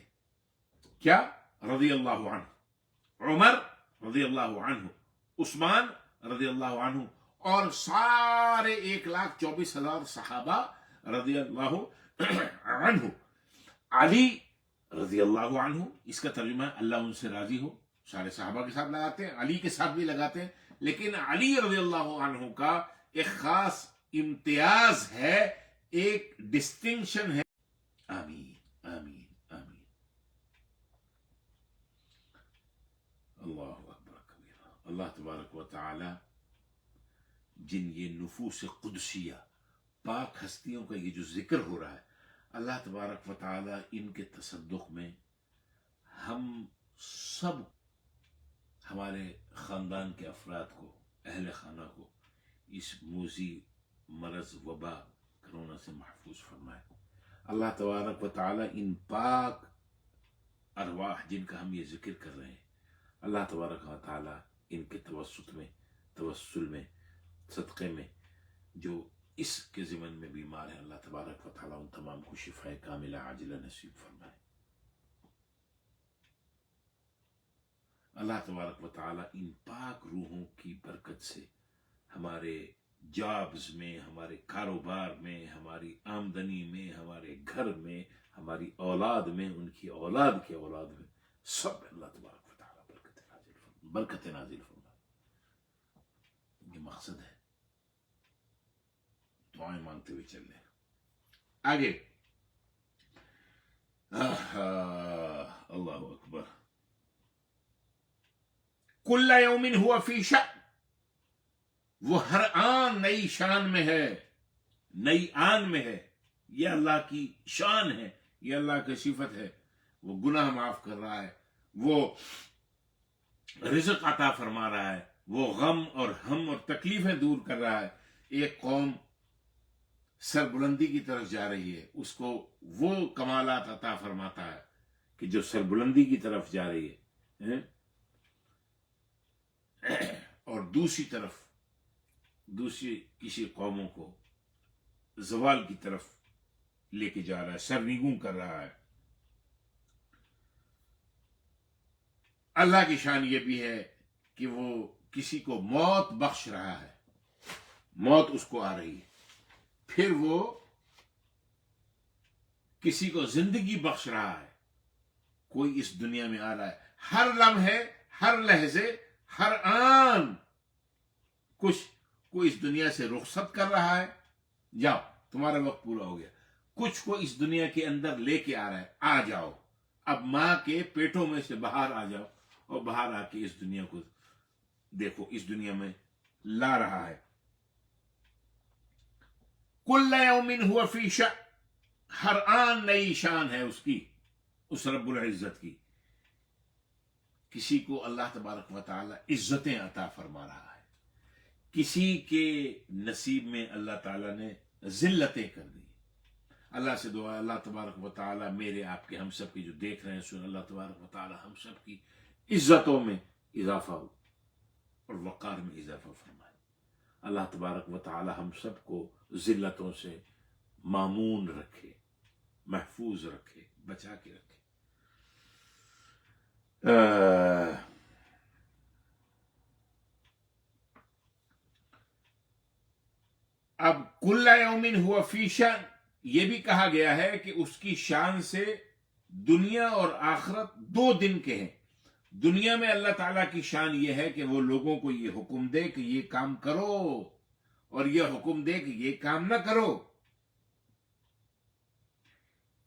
کیا؟ رضی اللہ عنہ، عمر رضی اللہ عنہ، عثمان رضی اللہ عنہ، اور سارے 1,24,000 صحابہ رضی اللہ عنہ۔ علی رضی اللہ عنہ، اس کا ترجمہ ہے اللہ ان سے راضی ہو، سارے صحابہ کے ساتھ لگاتے ہیں، علی کے ساتھ بھی لگاتے ہیں، لیکن علی رضی اللہ عنہ کا ایک خاص امتیاز ہے، ایک ڈسٹنکشن ہے۔ آمین آمین آمین، اللہ اکبر کبیرہ۔ اللہ تبارک و تعالی جن یہ نفوس قدسیہ، پاک ہستیوں کا یہ جو ذکر ہو رہا ہے، اللہ تبارک و تعالی ان کے تصدق میں ہم سب، ہمارے خاندان کے افراد کو، اہل خانہ کو اس موذی مرض وبا کرونا سے محفوظ فرمائے۔ اللہ تبارک و تعالی ان پاک ارواح جن کا ہم یہ ذکر کر رہے ہیں، اللہ تبارک و تعالی ان کے توسط میں، توسل میں، صدقے میں، جو اس کے ضمن میں بیمار ہیں، اللہ تبارک و تعالی ان تمام کو شفاء کاملہ عاجلہ نصیب فرمائے۔ اللہ تبارک و تعالی ان پاک روحوں کی برکت سے ہمارے جابز میں، ہمارے کاروبار میں، ہماری آمدنی میں، ہمارے گھر میں، ہماری اولاد میں، ان کی اولاد کے اولاد میں، سب اللہ تبارک و تعالی برکت نازل فرمائے۔ یہ مقصد ہے، دعائیں مانگتے ہوئے چل رہے ہیں آگے۔ اللہ اکبر۔ کل یوم ہوا فی شأن، وہ ہر آن نئی شان میں ہے، نئی آن میں ہے، یہ اللہ کی شان ہے، یہ اللہ کی صفت ہے۔ وہ گناہ معاف کر رہا ہے، وہ رزق عطا فرما رہا ہے، وہ غم اور ہم اور تکلیفیں دور کر رہا ہے۔ ایک قوم سربلندی کی طرف جا رہی ہے، اس کو وہ کمالات عطا فرماتا ہے کہ جو سربلندی کی طرف جا رہی ہے، اور دوسری طرف دوسری کسی قوموں کو زوال کی طرف لے کے جا رہا ہے، سرنگوں کر رہا ہے۔ اللہ کی شان یہ بھی ہے کہ وہ کسی کو موت بخش رہا ہے، موت اس کو آ رہی ہے، پھر وہ کسی کو زندگی بخش رہا ہے، کوئی اس دنیا میں آ رہا ہے، ہر لمحے، ہر لہجے، ہر آن کچھ کوئی اس دنیا سے رخصت کر رہا ہے، جاؤ تمہارا وقت پورا ہو گیا، کچھ کو اس دنیا کے اندر لے کے آ رہا ہے، آ جاؤ اب ماں کے پیٹوں میں سے باہر آ جاؤ، اور باہر آ کے اس دنیا کو دیکھو، اس دنیا میں لا رہا ہے۔ کل یوم ہوا فی شأن، ہر آن نئی شان ہے اس کی، اس رب العزت کی۔ کسی کو اللہ تبارک و تعالی عزتیں عطا فرما رہا ہے، کسی کے نصیب میں اللہ تعالیٰ نے ذلتیں کر دی۔ اللہ سے دعا، اللہ تبارک و تعالی میرے آپ کے، ہم سب کی جو دیکھ رہے ہیں سن، اللہ تبارک و تعالی ہم سب کی عزتوں میں اضافہ ہو اور وقار میں اضافہ فرمائے۔ اللہ تبارک و تعالی ہم سب کو ذلتوں سے مامون رکھے، محفوظ رکھے، بچا کے رکھے۔ اب کل یوم ہوا فی شأن، یہ بھی کہا گیا ہے کہ اس کی شان سے دنیا اور آخرت دو دن کے ہیں۔ دنیا میں اللہ تعالیٰ کی شان یہ ہے کہ وہ لوگوں کو یہ حکم دے کہ یہ کام کرو، اور یہ حکم دے کہ یہ کام نہ کرو۔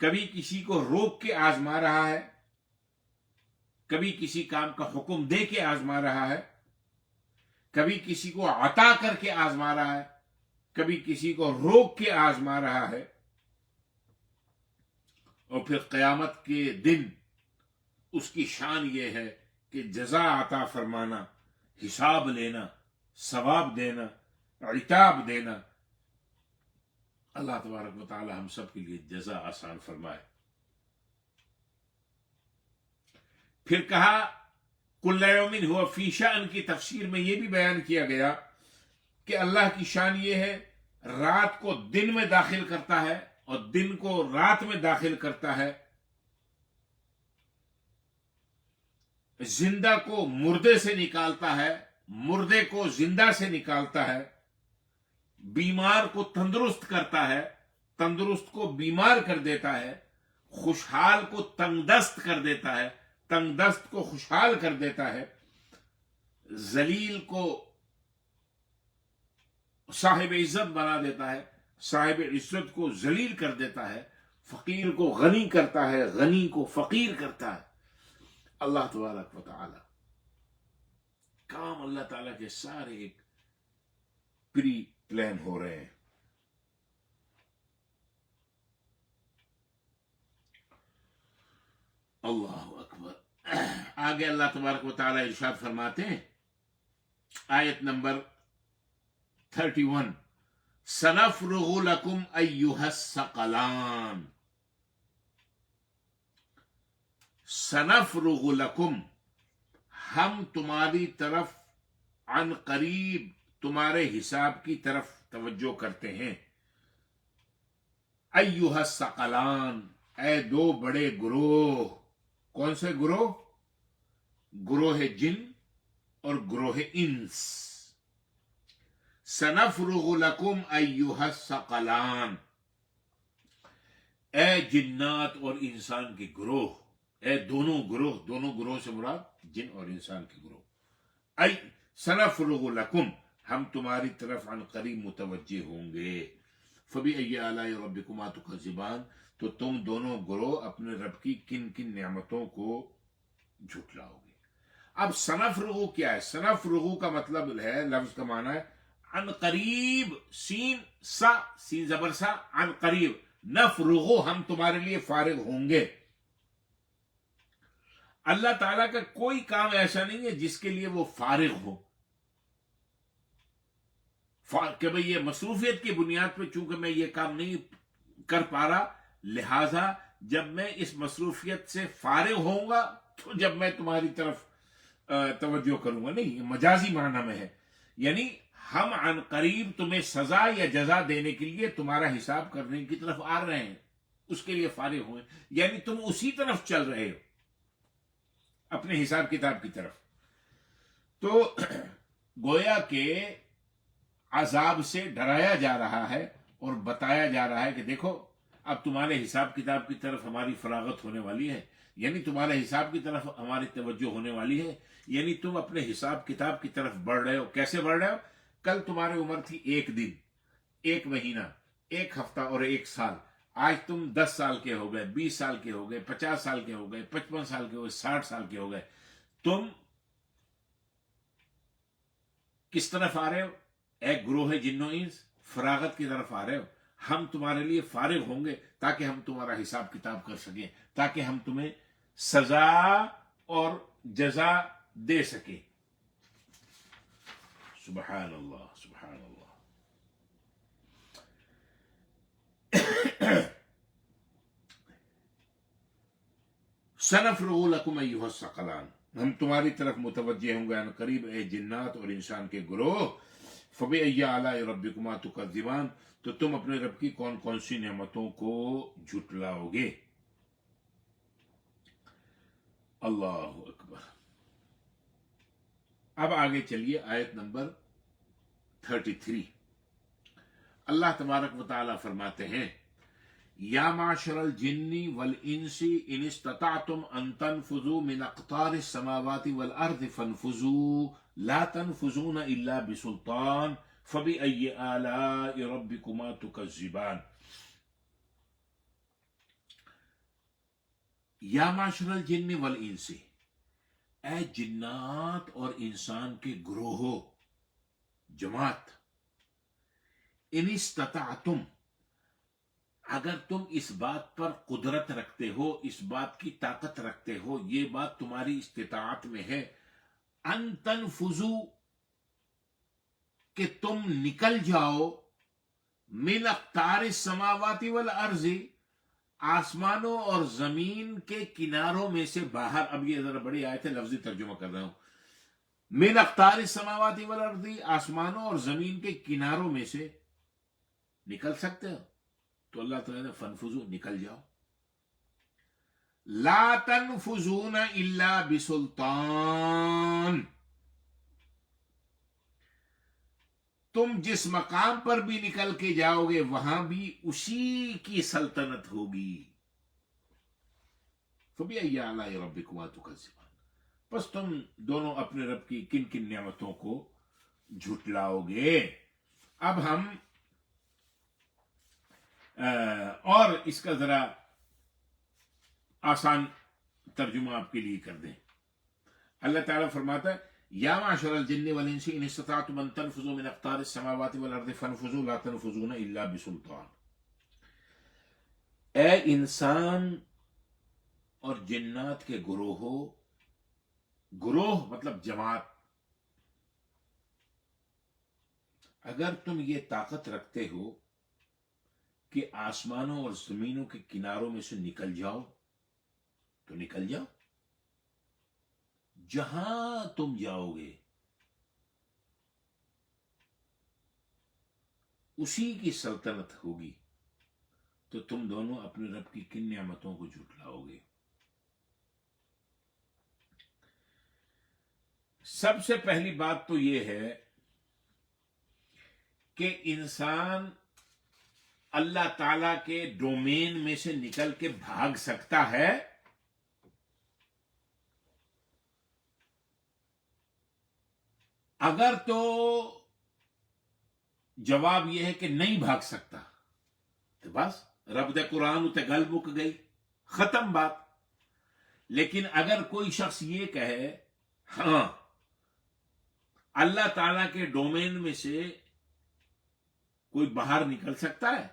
کبھی کسی کو روک کے آزما رہا ہے، کبھی کسی کام کا حکم دے کے آزما رہا ہے، کبھی کسی کو عطا کر کے آزما رہا ہے، کبھی کسی کو روک کے آزما رہا ہے، اور پھر قیامت کے دن اس کی شان یہ ہے کہ جزا عطا فرمانا، حساب لینا، ثواب دینا، عتاب دینا۔ اللہ تبارک و تعالی ہم سب کے لیے جزا آسان فرمائے۔ پھر کہا کل یوم ہوا فی شأن کی تفسیر میں یہ بھی بیان کیا گیا کہ اللہ کی شان یہ ہے، رات کو دن میں داخل کرتا ہے اور دن کو رات میں داخل کرتا ہے، زندہ کو مردے سے نکالتا ہے، مردے کو زندہ سے نکالتا ہے، بیمار کو تندرست کرتا ہے، تندرست کو بیمار کر دیتا ہے، خوشحال کو تنگ دست کر دیتا ہے، تنگ دست کو خوشحال کر دیتا ہے، ذلیل کو صاحب عزت بنا دیتا ہے، صاحب عزت کو ذلیل کر دیتا ہے، فقیر کو غنی کرتا ہے، غنی کو فقیر کرتا ہے۔ اللہ تبارک و تعالی کام، اللہ تعالیٰ کے سارے ایک پری پلان ہو رہے ہیں۔ اللہ اکبر۔ آگے اللہ تبارک و تعالی ارشاد فرماتے ہیں، آیت نمبر 31، سنفرغ لکم ایہا الثقلان، سنفرغ لکم، ہم تمہاری طرف، عن قریب، تمہارے حساب کی طرف توجہ کرتے ہیں، ایہا الثقلان، اے دو بڑے گروہ۔ کون سے گروہ؟ گروہ جن اور گروہ انس۔ سنفرغ لکم ایہا الثقلان، اے جنات اور انسان کے گروہ، اے دونوں گروہ، دونوں گروہ سے مراد جن اور انسان کے گروہ، ای سنفرغ لکم، ہم تمہاری طرف عن قریب متوجہ ہوں گے، فبأی آلاء ربکما تکذبان، تو تم دونوں گروہ اپنے رب کی کن کن نعمتوں کو جھٹلاؤ گے۔ اب سنفرغ کیا ہے؟ سنفرغ کا مطلب ہے، لفظ کا معنی ہے عن قریب، سین سا، سین زبر سا، عن قریب، نفرغ، ہم تمہارے لیے فارغ ہوں گے۔ اللہ تعالیٰ کا کوئی کام ایسا نہیں ہے جس کے لیے وہ فارغ ہو، کہ بھئی یہ مصروفیت کی بنیاد پہ چونکہ میں یہ کام نہیں کر پا رہا، لہذا جب میں اس مصروفیت سے فارغ ہوں گا تو جب میں تمہاری طرف توجہ کروں گا، نہیں، یہ مجازی معنی میں ہے، یعنی ہم عن قریب تمہیں سزا یا جزا دینے کے لیے تمہارا حساب کرنے کی طرف آ رہے ہیں، اس کے لیے فارغ ہوئے، یعنی تم اسی طرف چل رہے ہو، اپنے حساب کتاب کی طرف۔ تو گویا کہ عذاب سے ڈرایا جا رہا ہے اور بتایا جا رہا ہے کہ دیکھو اب تمہارے حساب کتاب کی طرف ہماری فراغت ہونے والی ہے، یعنی تمہارے حساب کی طرف ہماری توجہ ہونے والی ہے، یعنی تم اپنے حساب کتاب کی طرف بڑھ رہے ہو۔ کیسے بڑھ رہے ہو؟ کل تمہاری عمر تھی 1 دن، 1 مہینہ، 1 ہفتہ اور 1 سال، آج تم 10 سال کے ہو گئے، 20 سال کے ہو گئے، 50 سال کے ہو گئے، 55 سال کے ہو گئے، 60 سال کے ہو گئے۔ تم کس طرف آ رہے ہو؟ ایک گروہ جن و انس، فراغت کی طرف آ رہے ہو۔ ہم تمہارے لیے فارغ ہوں گے تاکہ ہم تمہارا حساب کتاب کر سکیں، تاکہ ہم تمہیں سزا اور جزا دے سکیں۔ سبحان اللہ، سبحان اللہ۔ سنفرغ لکم ایھا الثقلان، ہم تمہاری طرف متوجہ ہوں گے ان قریب اے جنات اور انسان کے گروہ۔ فبأي آلاء ربکما تکذبان، تو تم اپنے رب کی کون کون سی نعمتوں کو جھٹلاؤ گے؟ اللہ اکبر۔ اب آگے چلیے آیت نمبر 33۔ اللہ تبارک و تعالی فرماتے ہیں یا معشر الجن والانس ان استطعتم ان تنفذوا من اقطار السماوات والارض فانفذوا لا تنفذون الا بسلطان فبأي آلاء ربكما تكذبان۔ یا معشر الجن والانس، اے جنات اور انسان کے گروہوں، جماعت، ان استطعتم، اگر تم اس بات پر قدرت رکھتے ہو، اس بات کی طاقت رکھتے ہو، یہ بات تمہاری استطاعت میں ہے، ان تنفذوا، کہ تم نکل جاؤ، من اقطار السماوات والارض، آسمانوں اور زمین کے کناروں میں سے باہر۔ اب یہ ذرا بڑی آیت ہے، لفظی ترجمہ کر رہا ہوں۔ من اقطار السماوات والارض، آسمانوں اور زمین کے کناروں میں سے نکل سکتے ہو تو اللہ تعالیٰ نے فنفذو، نکل جاؤ۔ لا تنفذون الا بسلطان، تم جس مقام پر بھی نکل کے جاؤ گے وہاں بھی اسی کی سلطنت ہوگی۔ فبأي آلاء ربکما تکذبان، بس تم دونوں اپنے رب کی کن کن نعمتوں کو جھٹلاؤ گے؟ اب ہم اور اس کا ذرا آسان ترجمہ آپ کے لیے کر دیں۔ اللہ تعالیٰ فرماتا ہے یا معشر الجن والانس ان استطعتم ان تنفذوا من اقطار السماوات والارض فانفذوا لا تنفذون الا بسلطان۔ اے انسان اور جنات کے گروہوں، گروہ مطلب جماعت، اگر تم یہ طاقت رکھتے ہو کہ آسمانوں اور زمینوں کے کناروں میں سے نکل جاؤ تو نکل جاؤ، جہاں تم جاؤ گے اسی کی سلطنت ہوگی، تو تم دونوں اپنے رب کی کن نعمتوں کو جھٹلاؤ گے؟ سب سے پہلی بات تو یہ ہے کہ انسان اللہ تعالی کے ڈومین میں سے نکل کے بھاگ سکتا ہے؟ اگر تو جواب یہ ہے کہ نہیں بھاگ سکتا تو بس رب دے قرآن تے گل مک گئی، ختم بات۔ لیکن اگر کوئی شخص یہ کہے ہاں اللہ تعالی کے ڈومین میں سے کوئی باہر نکل سکتا ہے،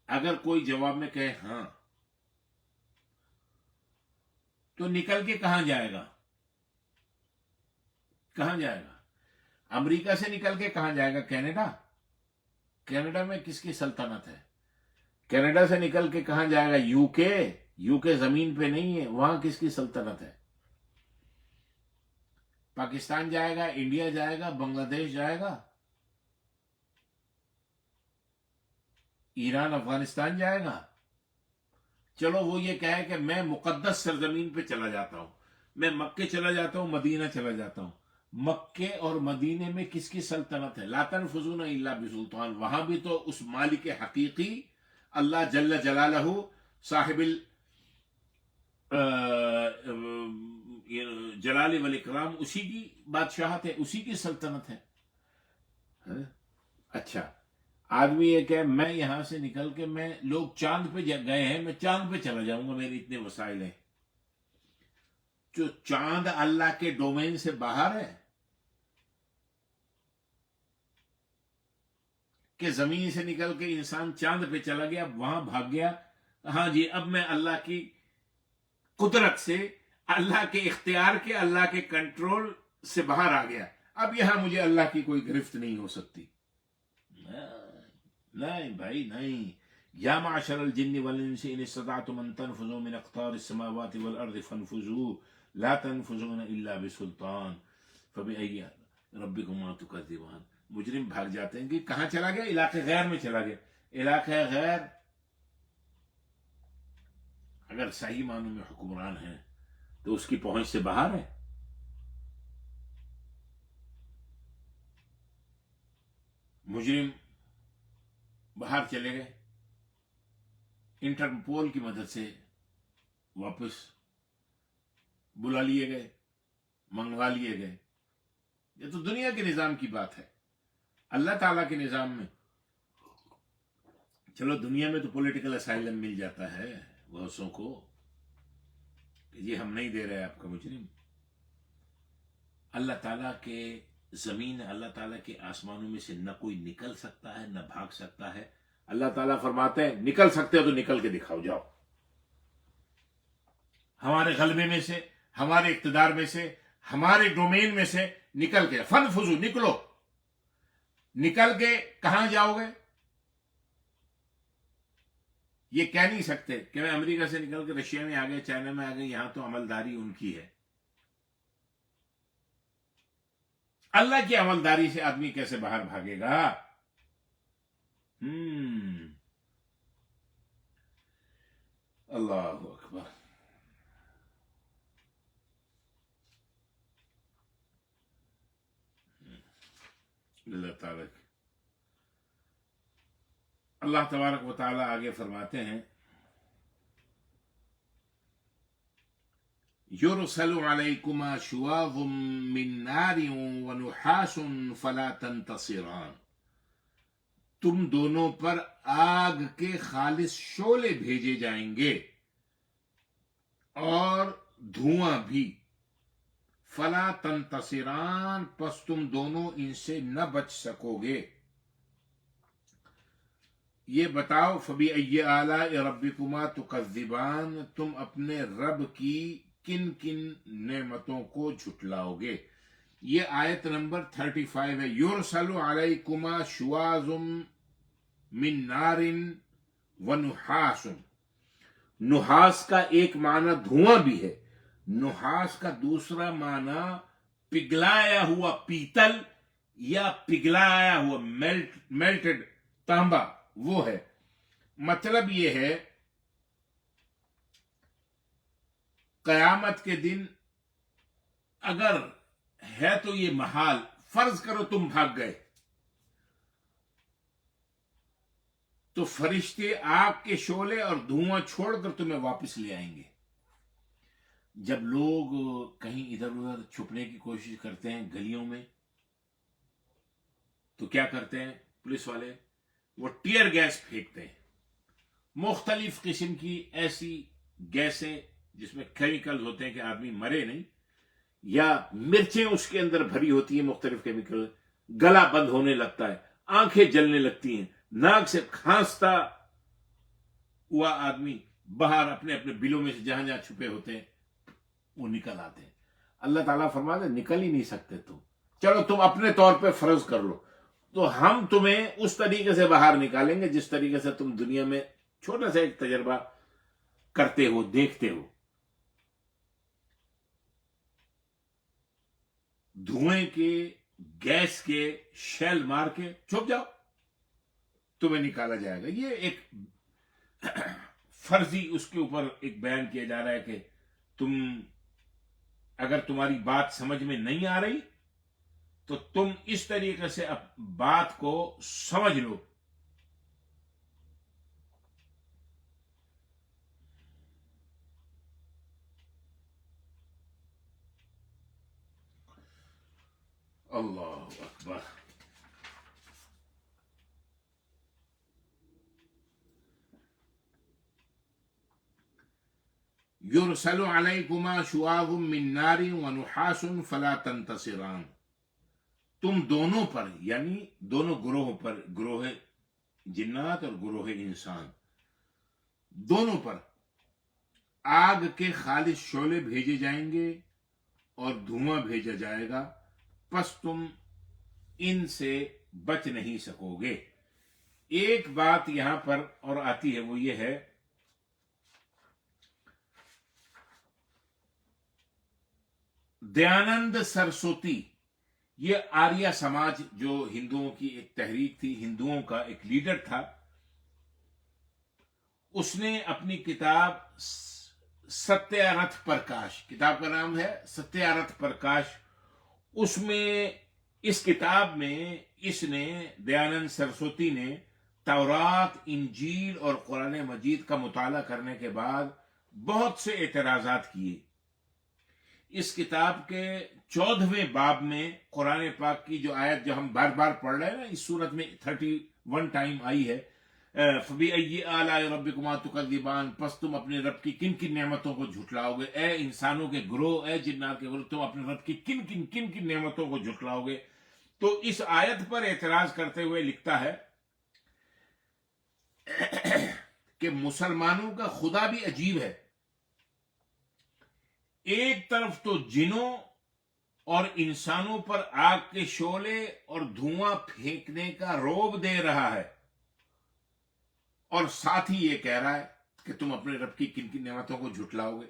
اگر کوئی جواب میں کہے ہاں، تو نکل کے کہاں جائے گا؟ کہاں جائے گا؟ امریکہ سے نکل کے کہاں جائے گا؟ کینیڈا؟ کینیڈا میں کس کی سلطنت ہے؟ کینیڈا سے نکل کے کہاں جائے گا؟ یو کے؟ یو کے زمین پہ نہیں ہے، وہاں کس کی سلطنت ہے؟ پاکستان جائے گا، انڈیا جائے گا، بنگلہ دیش جائے گا، ایران افغانستان جائے گا؟ چلو وہ یہ کہے کہ میں مقدس سرزمین پہ چلا جاتا ہوں، میں مکے چلا جاتا ہوں، مدینہ چلا جاتا ہوں، مکے اور مدینے میں کس کی سلطنت ہے؟ لا تنفذون الا بسلطان. وہاں بھی تو اس مالک حقیقی اللہ جل جلالہ صاحب جلال والاکرام، اسی کی بادشاہت ہے، اسی کی سلطنت ہے. اچھا، آدمی یہ کہ میں یہاں سے نکل کے، میں لوگ چاند پہ گئے ہیں، میں چاند پہ چلا جاؤں گا، میرے اتنے وسائل ہیں. جو چاند اللہ کے ڈومین سے باہر ہے کہ زمین سے نکل کے انسان چاند پہ چلا گیا، وہاں بھاگ گیا، ہاں جی اب میں اللہ کی قدرت سے، اللہ کے اختیار کے، اللہ کے کنٹرول سے باہر آ گیا، اب یہاں مجھے اللہ کی کوئی گرفت نہیں ہو سکتی. نہیں بھائی نہیں. یا معشر الجن والانس ان استطعتم ان تنفذوا من اقطار السماوات والارض فانفذوا لا تنفذون الا بسلطان فبأي ربكما تكذبان. مجرم بھاگ جاتے ہیں کہ کہاں چلا گیا؟ علاقے غیر میں چلا گیا. علاقے غیر اگر صحیح معنوں میں حکمران ہیں تو اس کی پہنچ سے باہر ہے. مجرم باہر چلے گئے، انٹرپول کی مدد سے واپس بلا لیے گئے، منگوا لیے گئے. یہ تو دنیا کے نظام کی بات ہے. اللہ تعالیٰ کے نظام میں چلو دنیا میں تو پولیٹیکل اسائلم مل جاتا ہے بہتوں کو کہ یہ ہم نہیں دے رہے آپ کا مجرم. اللہ تعالیٰ کے زمین، اللہ تعالیٰ کے آسمانوں میں سے نہ کوئی نکل سکتا ہے نہ بھاگ سکتا ہے. اللہ تعالیٰ فرماتے ہیں نکل سکتے ہو تو نکل کے دکھاؤ، جاؤ. ہمارے غلبے میں سے، ہمارے اقتدار میں سے، ہمارے ڈومین میں سے نکل کے فنفذو، نکلو. نکل کے کہاں جاؤ گے؟ یہ کہہ نہیں سکتے کہ میں امریکہ سے نکل کے رشیا میں آ گئے، چائنا میں آ گئے، یہاں تو عملداری ان کی ہے. اللہ کی عملداری سے آدمی کیسے باہر بھاگے گا؟ اللہ اکبر. اللہ تعالیٰ، اللہ تبارک و تعالیٰ آگے فرماتے ہیں یرسل علیکما شواظ من نار ونحاس فلا تنتصران. تم دونوں پر آگ کے خالص شعلے بھیجے جائیں گے اور دھواں بھی. فلا تنتصران، پس تم دونوں ان سے نہ بچ سکو گے. یہ بتاؤ فبأي آلاء ربكما تكذبان، تم اپنے رب کی کن کن نعمتوں کو جھٹلاؤ گے. یہ آیت نمبر 35 ہے. یرسل علیکما شواظ من نار ونحاس. نحاس کا ایک معنی دھواں بھی ہے، نحاس کا دوسرا معنی پگھلایا ہوا پیتل یا پگھلایا ہوا میلٹڈ تانبا، وہ ہے. مطلب یہ ہے قیامت کے دن اگر ہے تو یہ محال، فرض کرو تم بھاگ گئے تو فرشتے آگ کے شعلے اور دھواں چھوڑ کر تمہیں واپس لے آئیں گے. جب لوگ کہیں ادھر ادھر چھپنے کی کوشش کرتے ہیں گلیوں میں تو کیا کرتے ہیں پولیس والے؟ وہ ٹیئر گیس پھینکتے ہیں، مختلف قسم کی ایسی گیسیں جس میں کیمیکل ہوتے ہیں کہ آدمی مرے نہیں، یا مرچیں اس کے اندر بھری ہوتی ہیں مختلف کیمیکل. گلا بند ہونے لگتا ہے، آنکھیں جلنے لگتی ہیں، ناک سے کھانستا ہوا آدمی باہر اپنے اپنے بلوں میں سے جہاں جہاں چھپے ہوتے ہیں وہ نکل آتے ہیں. اللہ تعالیٰ فرماتے ہیں نکل ہی نہیں سکتے تم، چلو تم اپنے طور پہ فرض کر لو تو ہم تمہیں اس طریقے سے باہر نکالیں گے جس طریقے سے تم دنیا میں چھوٹا سا ایک تجربہ کرتے ہو، دیکھتے ہو. دھوئیں کے، گیس کے شیل مار کے چھپ جاؤ، تمہیں نکالا جائے گا. یہ ایک فرضی اس کے اوپر ایک بیان کیا جا رہا ہے کہ تم اگر تمہاری بات سمجھ میں نہیں آ رہی تو تم اس طریقے سے بات کو سمجھ لو. اللہ اکبر. یرسل علیکما شواظ من نار ونحاس فلا تنتصران. تم دونوں پر یعنی دونوں گروہوں پر، گروہ جنات اور گروہ انسان، دونوں پر آگ کے خالص شعلے بھیجے جائیں گے اور دھواں بھیجا جائے گا، پس تم ان سے بچ نہیں سکو گے. ایک بات یہاں پر اور آتی ہے، وہ یہ ہے دیانند سرسوتی، یہ آریہ سماج جو ہندوؤں کی ایک تحریک تھی، ہندوؤں کا ایک لیڈر تھا، اس نے اپنی کتاب ستیہ رتھ پرکاش، کتاب کا نام ہے ستیہ رتھ پرکاش، اس میں اس کتاب میں اس نے دیانند سرسوتی نے تورات، انجیل اور قرآن مجید کا مطالعہ کرنے کے بعد بہت سے اعتراضات کیے. اس کتاب کے 14ویں باب میں قرآن پاک کی جو آیت جو ہم بار بار پڑھ رہے ہیں نا، اس صورت میں 31 ٹائم آئی ہے، فَبِأَيِّ آلَاءِ رَبِّكُمَا تُكَذِّبَانِ، پس تم اپنے رب کی کن کن نعمتوں کو جھٹلاؤ گے. اے انسانوں کے گروہ، اے جنات کے گروہ، تم اپنے رب کی کن کن نعمتوں کو جھٹلاؤ گے. تو اس آیت پر اعتراض کرتے ہوئے لکھتا ہے کہ مسلمانوں کا خدا بھی عجیب ہے. ایک طرف تو جنوں اور انسانوں پر آگ کے شعلے اور دھواں پھینکنے کا رعب دے رہا ہے، اور ساتھ ہی یہ کہہ رہا ہے کہ تم اپنے رب کی کن کن نعمتوں کو جھٹلاؤ گے.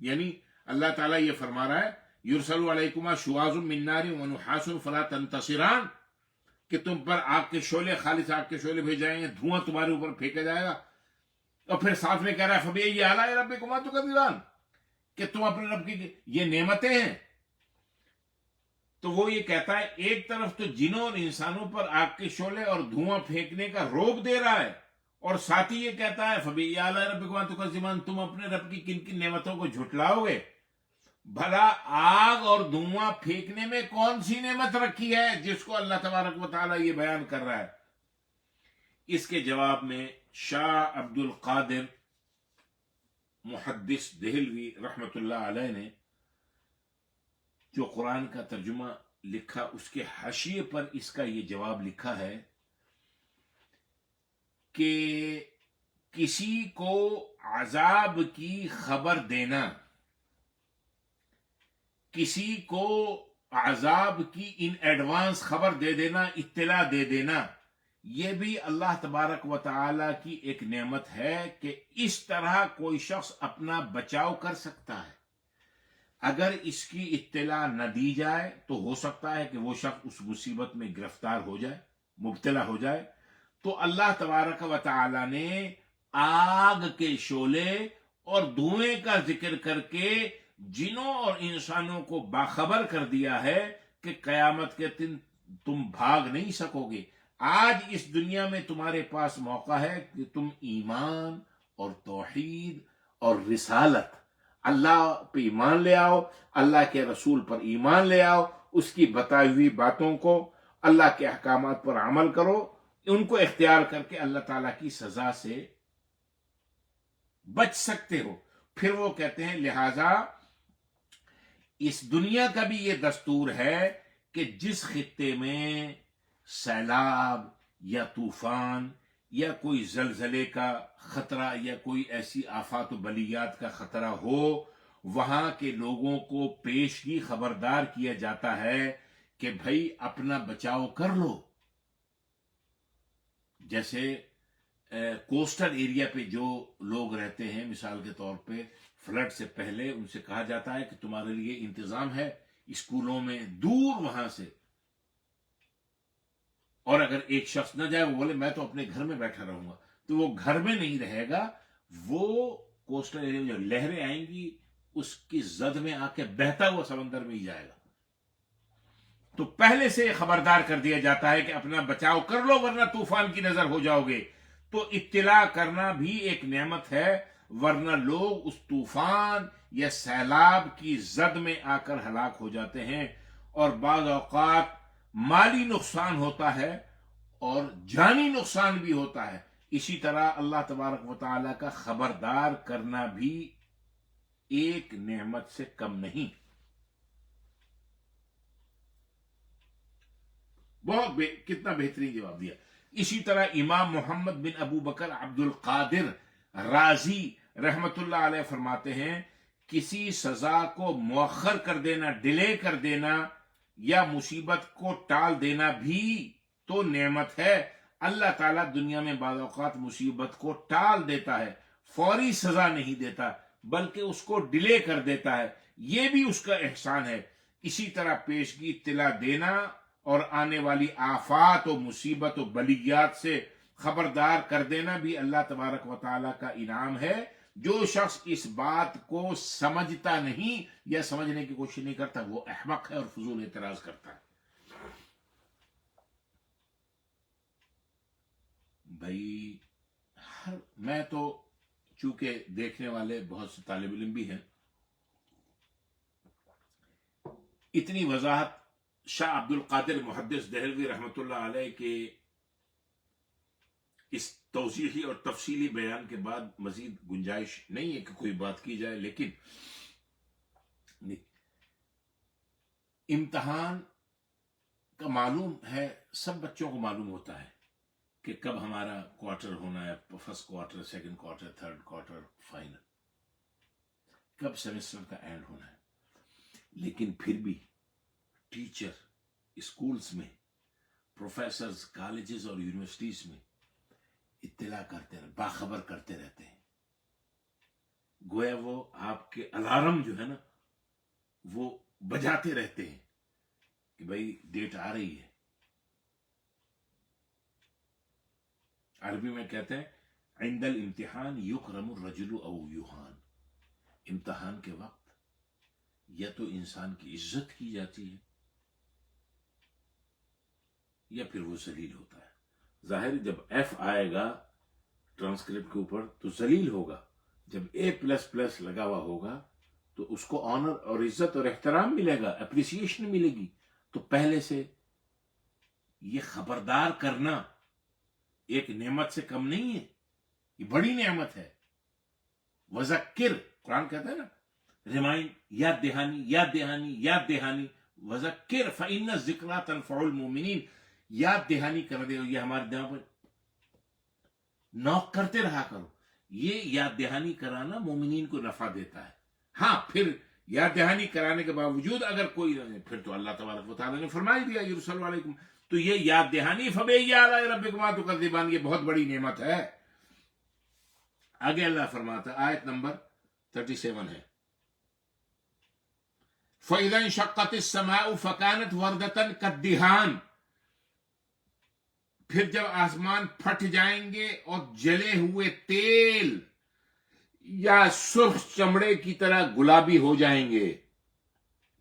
یعنی اللہ تعالیٰ یہ فرما رہا ہے یرسل علیکما شواظ من نار ونحاس فلا تنتصران، کہ تم پر آگ کے شعلے، خالص آگ کے شعلے بھیجائیں گے، دھواں تمہارے اوپر پھینکا جائے گا. اور پھر ساتھ میں کہہ رہا ہے فَبِأَيِّ آلَاءِ رَبِّكُمَا تُكَذِّبَانِ، کہ تم اپنے رب کی یہ نعمتیں ہیں. تو وہ یہ کہتا ہے ایک طرف تو جنوں اور انسانوں پر آگ کے شعلے اور دھواں پھینکنے کا رعب دے رہا ہے، اور ساتھ ہی یہ کہتا ہے فَبِأَيِّ آلَاءِ رَبِّكُمَا تُكَذِّبَانِ، تم اپنے رب کی کن کن نعمتوں کو جھٹلاؤ گے. بھلا آگ اور دھواں پھینکنے میں کون سی نعمت رکھی ہے جس کو اللہ تبارک و تعالیٰ یہ بیان کر رہا ہے؟ اس کے جواب میں شاہ عبد القادر محدث دہلوی رحمت اللہ علیہ نے جو قرآن کا ترجمہ لکھا، اس کے حاشیے پر اس کا یہ جواب لکھا ہے کہ کسی کو عذاب کی خبر دینا، کسی کو عذاب کی ان ایڈوانس خبر دے دینا، اطلاع دے دینا، یہ بھی اللہ تبارک و تعالی کی ایک نعمت ہے کہ اس طرح کوئی شخص اپنا بچاؤ کر سکتا ہے. اگر اس کی اطلاع نہ دی جائے تو ہو سکتا ہے کہ وہ شخص اس مصیبت میں گرفتار ہو جائے، مبتلا ہو جائے. تو اللہ تبارک و تعالی نے آگ کے شعلے اور دھوئیں کا ذکر کر کے جنوں اور انسانوں کو باخبر کر دیا ہے کہ قیامت کے دن تم بھاگ نہیں سکو گے. آج اس دنیا میں تمہارے پاس موقع ہے کہ تم ایمان اور توحید اور رسالت، اللہ پہ ایمان لے آؤ، اللہ کے رسول پر ایمان لے آؤ، اس کی بتائی ہوئی باتوں کو، اللہ کے احکامات پر عمل کرو، ان کو اختیار کر کے اللہ تعالیٰ کی سزا سے بچ سکتے ہو. پھر وہ کہتے ہیں لہذا اس دنیا کا بھی یہ دستور ہے کہ جس خطے میں سیلاب یا طوفان یا کوئی زلزلے کا خطرہ یا کوئی ایسی آفات و بلیات کا خطرہ ہو، وہاں کے لوگوں کو پیشگی خبردار کیا جاتا ہے کہ بھائی اپنا بچاؤ کر لو. جیسے کوسٹل ایریا پہ جو لوگ رہتے ہیں، مثال کے طور پہ فلڈ سے پہلے ان سے کہا جاتا ہے کہ تمہارے لیے انتظام ہے اسکولوں میں دور وہاں سے، اور اگر ایک شخص نہ جائے، وہ بولے میں تو اپنے گھر میں بیٹھا رہوں گا، تو وہ گھر میں نہیں رہے گا، وہ کوسٹل ایریا میں جو لہریں آئیں گی اس کی زد میں آ کے بہتا ہوا سمندر میں ہی جائے گا. تو پہلے سے خبردار کر دیا جاتا ہے کہ اپنا بچاؤ کر لو ورنہ طوفان کی نظر ہو جاؤ گے. تو اطلاع کرنا بھی ایک نعمت ہے، ورنہ لوگ اس طوفان یا سیلاب کی زد میں آ کر ہلاک ہو جاتے ہیں، اور بعض اوقات مالی نقصان ہوتا ہے اور جانی نقصان بھی ہوتا ہے. اسی طرح اللہ تبارک و تعالی کا خبردار کرنا بھی ایک نعمت سے کم نہیں. بہت کتنا بہترین جواب دیا. اسی طرح امام محمد بن ابو بکر عبد القادر رازی رحمت اللہ علیہ فرماتے ہیں کسی سزا کو مؤخر کر دینا، ڈیلے کر دینا یا مصیبت کو ٹال دینا بھی تو نعمت ہے. اللہ تعالیٰ دنیا میں بعض اوقات مصیبت کو ٹال دیتا ہے، فوری سزا نہیں دیتا بلکہ اس کو ڈیلے کر دیتا ہے، یہ بھی اس کا احسان ہے. اسی طرح پیشگی اطلاع دینا اور آنے والی آفات و مصیبت و بلیات سے خبردار کر دینا بھی اللہ تبارک و تعالیٰ کا انعام ہے. جو شخص اس بات کو سمجھتا نہیں یا سمجھنے کی کوشش نہیں کرتا وہ احمق ہے اور فضول اعتراض کرتا ہے. بھائی میں تو چونکہ دیکھنے والے بہت سے طالب علم بھی ہیں، اتنی وضاحت شاہ عبد القادر محدث دہلوی رحمت اللہ علیہ کے اس توضیحی اور تفصیلی بیان کے بعد مزید گنجائش نہیں ہے کہ کوئی بات کی جائے. لیکن امتحان کا معلوم ہے، سب بچوں کو معلوم ہوتا ہے کہ کب ہمارا کوارٹر ہونا ہے، first quarter, second quarter, third quarter, final, کب سیمسٹر کا اینڈ ہونا ہے. لیکن پھر بھی ٹیچر اسکولز میں، پروفیسرز کالجز اور یونیورسٹیز میں اطلاع کرتے رہتے، باخبر کرتے رہتے ہیں. گویا وہ آپ کے الارم جو ہے نا وہ بجاتے رہتے ہیں کہ بھائی ڈیٹ آ رہی ہے. عربی میں کہتے ہیں عند الامتحان یکرم الرجل او یوہان. امتحان کے وقت یا تو انسان کی عزت کی جاتی ہے یا پھر وہ ذلیل ہوتا ہے. ظاہر جب ایف آئے گا ٹرانسکرپٹ کے اوپر تو ذلیل ہوگا، جب اے پلس پلس لگا ہوا ہوگا تو اس کو آنر اور عزت اور احترام ملے گا، اپریسیشن ملے گی. تو پہلے سے یہ خبردار کرنا ایک نعمت سے کم نہیں ہے، یہ بڑی نعمت ہے. وذکر، قرآن کہتا ہے نا ریمائنڈ، یاد دہانی، یاد دہانی، یاد دہانی. وذکر فإن الذکریٰ تنفع المؤمنین. یاد دہانی کر دے، یہ ہمارے دماغ پر نوک کرتے رہا کرو. یہ یاد دہانی کرانا مومنین کو نفع دیتا ہے. ہاں پھر یاد دہانی کرانے کے باوجود اگر کوئی پھر تو اللہ تبارک و تعالیٰ نے فرمائی دیا یرسل علیکم. تو یہ یاد دہانی فبأي آلاء ربکما تکذبان، یہ بہت بڑی نعمت ہے. آگے اللہ فرماتا ہے، آیت نمبر 37 ہے، فَإِذَا انشَقَّتِ السَّمَاءُ فَكَانَتْ وَرْدَةً كَالدِّهَانِ. پھر جب آسمان پھٹ جائیں گے اور جلے ہوئے تیل یا سرخ چمڑے کی طرح گلابی ہو جائیں گے.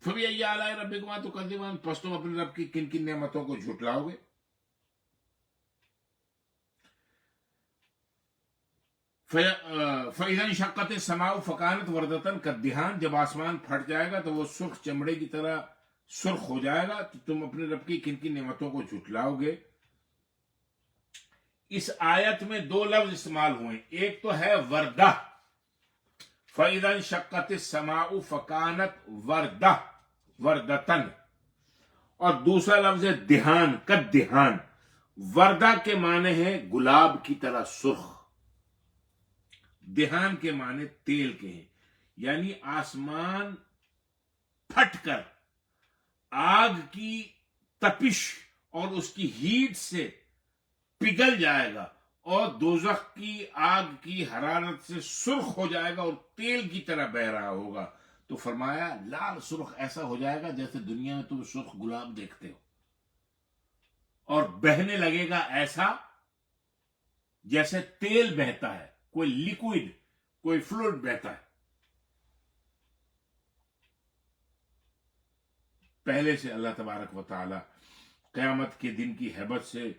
فَبِأَيِّ آلَاءِ رَبِّكُمَا تُكَذِّبَانِ. پس تم اپنے رب کی کن کن نعمتوں کو جھٹلاؤ گے. فَإِذَا انشَقَّتِ السَّمَاءُ فَكَانَتْ وَرْدَةً كَالدِّهَانِ. جب آسمان پھٹ جائے گا تو وہ سرخ چمڑے کی طرح سرخ ہو جائے گا. تو تم اپنے رب کی کن کن نعمتوں کو جھٹلاؤ گے. اس آیت میں دو لفظ استعمال ہوئے، ایک تو ہے وردہ، فَإِذَا انشَقَّتِ السَّمَاءُ فَكَانَتْ وَرْدَةً، وردتن، اور دوسرا لفظ ہے دہان، کدہان. وردہ کے معنی ہے گلاب کی طرح سرخ، دہان کے معنی تیل کے ہیں. یعنی آسمان پھٹ کر آگ کی تپش اور اس کی ہیٹ سے پگھل جائے گا اور دوزخ کی آگ کی حرارت سے سرخ ہو جائے گا اور تیل کی طرح بہ رہا ہوگا. تو فرمایا لال سرخ ایسا ہو جائے گا جیسے دنیا میں تم سرخ گلاب دیکھتے ہو، اور بہنے لگے گا ایسا جیسے تیل بہتا ہے، کوئی لیکوئڈ، کوئی فلوئڈ بہتا ہے. پہلے سے اللہ تبارک و تعالی قیامت کے دن کی ہیبت سے،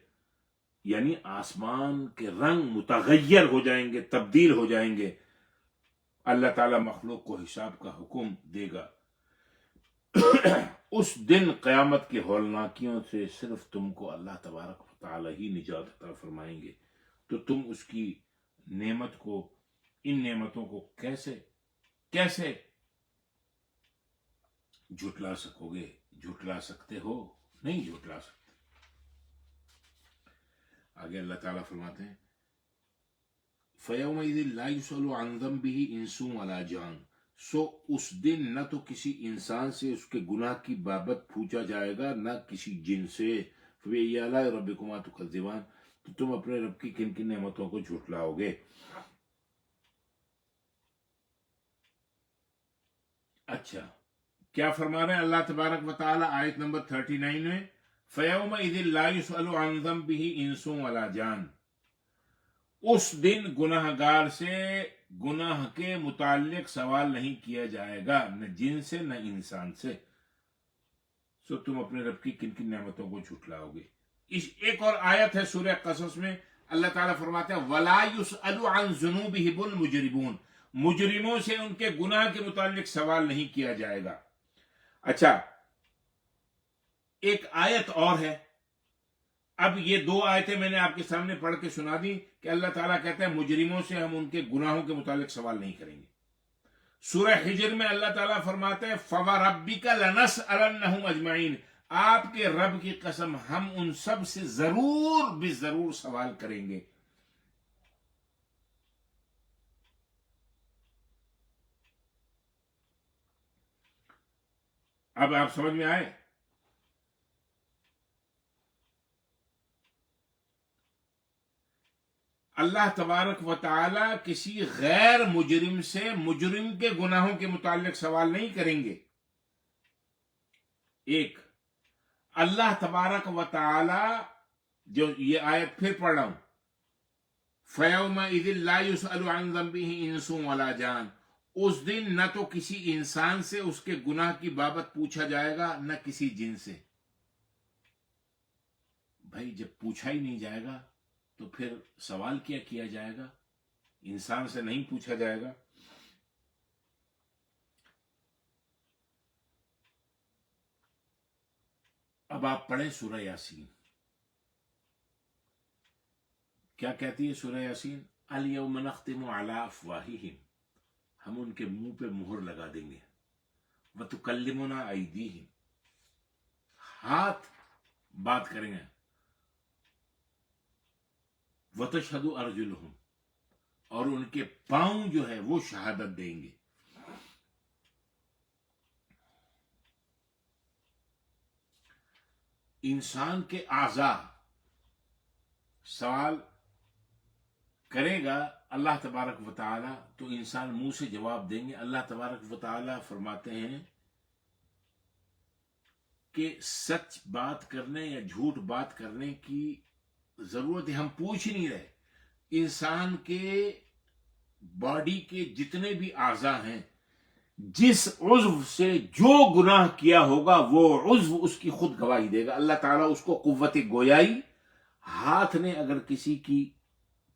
یعنی آسمان کے رنگ متغیر ہو جائیں گے، تبدیل ہو جائیں گے. اللہ تعالیٰ مخلوق کو حساب کا حکم دے گا. اس دن قیامت کے ہولناکیوں سے صرف تم کو اللہ تبارک و تعالی ہی نجات عطا فرمائیں گے. تو تم اس کی نعمت کو، ان نعمتوں کو کیسے جھٹلا سکو گے؟ جھٹلا سکتے ہو؟ نہیں جھٹلا سکتے. آگے اللہ تعالیٰ فرماتے ہیں فَيَوْمَئِذٍ لَا يُسْأَلُ عَنْ ذَنبِهِ إِنسٌ وَلَا جَانٌ. سو اس دن نہ تو کسی انسان سے اس کے گناہ کی بابت پوچھا جائے گا، نہ کسی جن سے. فَبِأَيِّ آلَاءِ رَبِّكُمَا تُكَذِّبَانِ. تو تم اپنے رب کی کن کن نعمتوں کو جھٹلاؤ گے؟ اچھا، کیا فرما رہے ہیں اللہ تبارک و تعالی آیت نمبر 39 میں؟ فَيَوْمَئِذٍ لَا يُسْأَلُ عَنْ ذَنبِهِ إِنسٌ وَلَا جَانٌ. اس دن گناہ گار سے گناہ کے متعلق سوال نہیں کیا جائے گا، نہ جن سے نہ انسان سے. سو تم اپنے رب کی کن کن نعمتوں کو جھٹلاؤ گے؟ ایک اور آیت ہے سورہ قصص میں، اللہ تعالیٰ فرماتے ہیں وَلَا يُسْأَلُ عَنْ ذُنُوبِهِمُ الْمُجْرِمُونَ. مجرموں سے ان کے گناہ کے متعلق سوال نہیں کیا جائے گا. اچھا، ایک آیت اور ہے. اب یہ دو آیتیں میں نے آپ کے سامنے پڑھ کے سنا دی کہ اللہ تعالیٰ کہتے ہیں مجرموں سے ہم ان کے گناہوں کے متعلق سوال نہیں کریں گے. سورہ حجر میں اللہ تعالیٰ فرماتے ہیں فَوَرَبِّكَ لَنَسْأَلَنَّهُمْ أَجْمَعِينَ. آپ کے رب کی قسم ہم ان سب سے ضرور سوال کریں گے. اب آپ سمجھ میں آئے؟ اللہ تبارک و تعالی کسی غیر مجرم سے مجرم کے گناہوں کے متعلق سوال نہیں کریں گے. ایک اللہ تبارک و تعالی، جو یہ آیت پھر پڑھ رہا ہوں، فَيَوْمَئِذٍ لَا يُسْأَلُ عَنْ ذَنبِهِ إِنسٌ وَلَا جَانٌ. اس دن نہ تو کسی انسان سے اس کے گناہ کی بابت پوچھا جائے گا، نہ کسی جن سے. بھائی جب پوچھا ہی نہیں جائے گا تو پھر سوال کیا جائے گا؟ انسان سے نہیں پوچھا جائے گا. اب آپ پڑھیں سورہ یاسین. کیا کہتی ہے سورہ یاسین؟ الْيَوْمَ نَخْتِمُ عَلَىٰ أَفْوَاهِهِمْ. ہم ان کے منہ پہ مہر لگا دیں گے. وَتُكَلِّمُنَا أَيْدِيهِمْ. ہاتھ بات کریں گے. وَتَشْهَدُ أَرْجُلُهُمْ. اور ان کے پاؤں جو ہے وہ شہادت دیں گے. انسان کے اعضاء سوال کرے گا اللہ تبارک و تعالی تو انسان منہ سے جواب دیں گے. اللہ تبارک و تعالی فرماتے ہیں کہ سچ بات کرنے یا جھوٹ بات کرنے کی ضرورت ہے، ہم پوچھ ہی نہیں رہے. انسان کے باڈی کے جتنے بھی اعضاء ہیں، جس عضو سے جو گناہ کیا ہوگا وہ عضو اس کی خود گواہی دے گا. اللہ تعالیٰ اس کو قوت گویائی، ہاتھ نے اگر کسی کی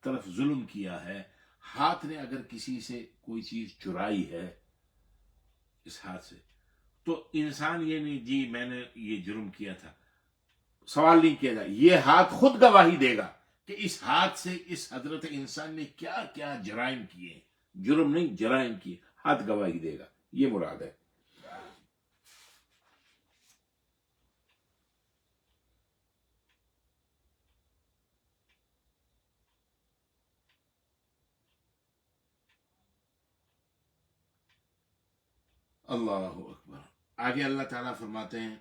طرف ظلم کیا ہے، ہاتھ نے اگر کسی سے کوئی چیز چرائی ہے اس ہاتھ سے، تو انسان یہ نہیں جی میں نے یہ جرم کیا تھا، سوال نہیں کیا جائے. یہ ہاتھ خود گواہی دے گا کہ اس ہاتھ سے اس حضرت انسان نے کیا کیا جرائم کیے. جرم نہیں، جرائم کیے. ہاتھ گواہی دے گا. یہ مراد ہے. اللہ اکبر. آگے اللہ تعالیٰ فرماتے ہیں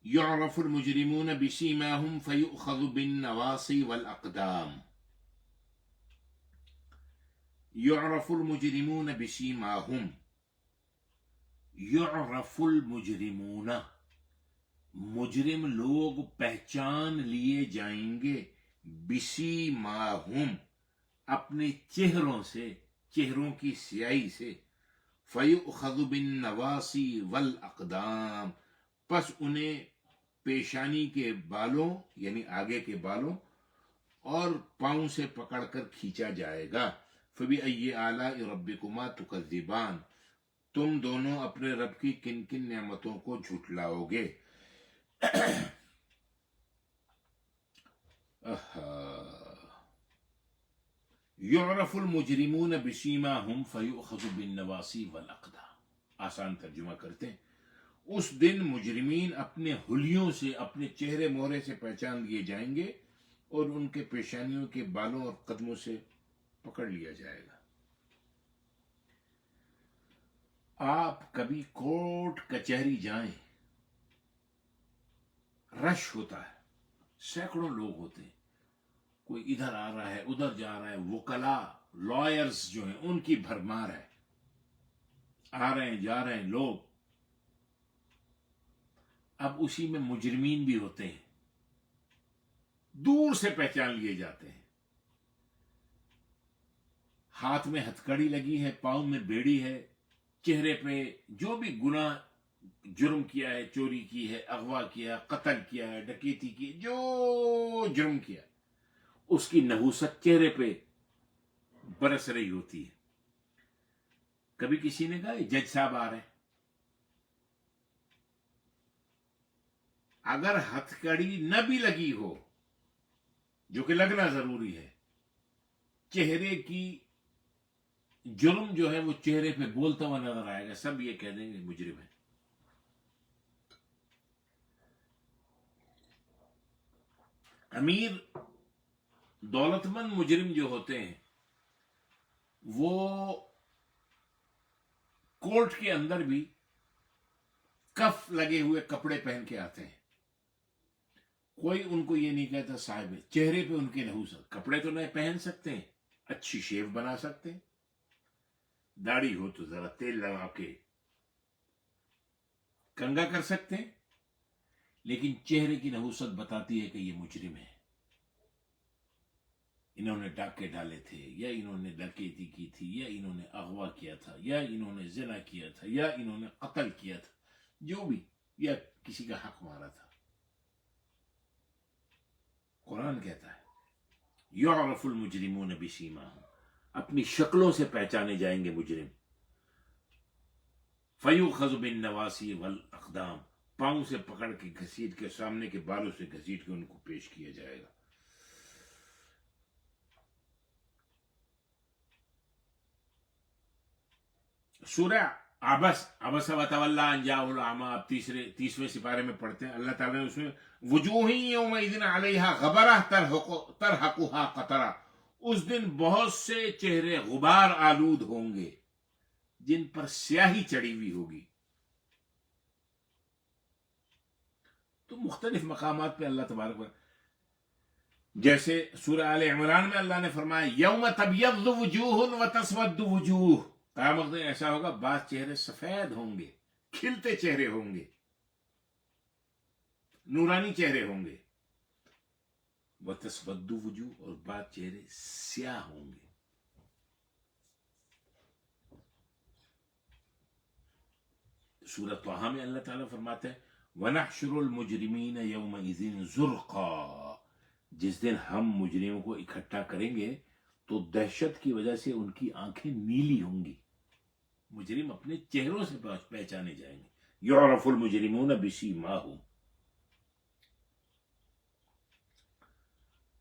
يعرف المجرمون بسيماهم فيؤخذ بالنواصي والأقدام. يعرف المجرمون بسيماهم. يعرف المجرمون. مجرم لوگ پہچان لیے جائیں گے. بسیماہم. اپنے چہروں سے، چہروں کی سیاہی سے. فَيُؤْخَذُ بِالنَّوَاصِي وَالْأَقْدَامِ، پس انہیں پیشانی کے بالوں یعنی آگے کے بالوں اور پاؤں سے پکڑ کر کھینچا جائے گا. فَبِأَيِّ آلَاءِ رَبِّكُمَا تُكَذِّبَانِ، تم دونوں اپنے رب کی کن کن نعمتوں کو جھٹلاؤ گے. یعرف المجرمون بسیماہم فیؤخذ بالنواصی والاقدام. آسان ترجمہ کرتے ہیں، اس دن مجرمین اپنے حلیوں سے، اپنے چہرے مہرے سے پہچان لیے جائیں گے اور ان کے پیشانیوں کے بالوں اور قدموں سے پکڑ لیا جائے گا. آپ کبھی کورٹ کچہری جائیں، رش ہوتا ہے، سینکڑوں لوگ ہوتے ہیں، کوئی ادھر آ رہا ہے ادھر جا رہا ہے، وکلاء لائرز جو ہیں ان کی بھرمار ہے، آ رہے ہیں جا رہے ہیں لوگ. اب اسی میں مجرمین بھی ہوتے ہیں، دور سے پہچان لیے جاتے ہیں. ہاتھ میں ہتھکڑی لگی ہے، پاؤں میں بیڑی ہے، چہرے پہ جو بھی گناہ جرم کیا ہے، چوری کی ہے، اغوا کیا، قتل کیا ہے، ڈکیتی کی، جو جرم کیا اس کی نحوست چہرے پہ برس رہی ہوتی ہے. کبھی کسی نے کہا جج صاحب آ رہے ہیں، اگر ہتھکڑی نہ بھی لگی ہو، جو کہ لگنا ضروری ہے، چہرے کی جرم جو ہے وہ چہرے پہ بولتا ہوا نظر آئے گا، سب یہ کہہ دیں گے مجرم ہے. امیر دولت مند مجرم جو ہوتے ہیں وہ کورٹ کے اندر بھی کف لگے ہوئے کپڑے پہن کے آتے ہیں. کوئی ان کو یہ نہیں کہتا صاحب، چہرے پہ ان کے نحوست. کپڑے تو نئے پہن سکتے ہیں، اچھی شیو بنا سکتے ہیں، داڑھی ہو تو ذرا تیل لگا کے کنگا کر سکتے ہیں، لیکن چہرے کی نحوست بتاتی ہے کہ یہ مجرم ہے. انہوں نے ڈاکے ڈالے تھے، یا انہوں نے ڈکیتی کی تھی، یا انہوں نے اغوا کیا تھا، یا انہوں نے زنا کیا تھا، یا انہوں نے قتل کیا تھا، جو بھی، یا کسی کا حق مارا تھا. قرآن کہتا ہے یعرف المجرمون بسیماہم، اپنی شکلوں سے پہچانے جائیں گے مجرم. فیؤخذ بالنواصی والاقدام، پاؤں سے پکڑ کے گھسیٹ کے، سامنے کے بالوں سے گھسیٹ کے ان کو پیش کیا جائے گا. سورہ عبس وتولی ان جاءہ الاعمی، آپ تیسویں سپارے میں پڑھتے ہیں، اللہ تعالیٰ نے اس میں وجوہ یومئذ علیہا غبرہ ترہقھا قطرہ، اس دن بہت سے چہرے غبار آلود ہوں گے جن پر سیاہی چڑھی ہوئی ہوگی. تو مختلف مقامات پہ اللہ تبارک و جیسے سورہ آل عمران میں اللہ نے فرمایا یوم تبیض وجوہ وتسود وجوہ، قیامت میں ایسا ہوگا بعض چہرے سفید ہوں گے، کھلتے چہرے ہوں گے، نورانی چہرے ہوں گے، وتسود وجوہ، اور بعض چہرے سیاہ ہوں گے. سورہ طٰہٰ میں اللہ تعالیٰ فرماتے ہیں وَنَحْشُرُ الْمُجْرِمِينَ يَوْمَئِذٍ زُرْقًا، جس دن ہم مجرموں کو اکٹھا کریں گے تو دہشت کی وجہ سے ان کی آنکھیں نیلی ہوں گی. مجرم اپنے چہروں سے پہچانے جائیں گے. یعرف المجرمون بسیماہم.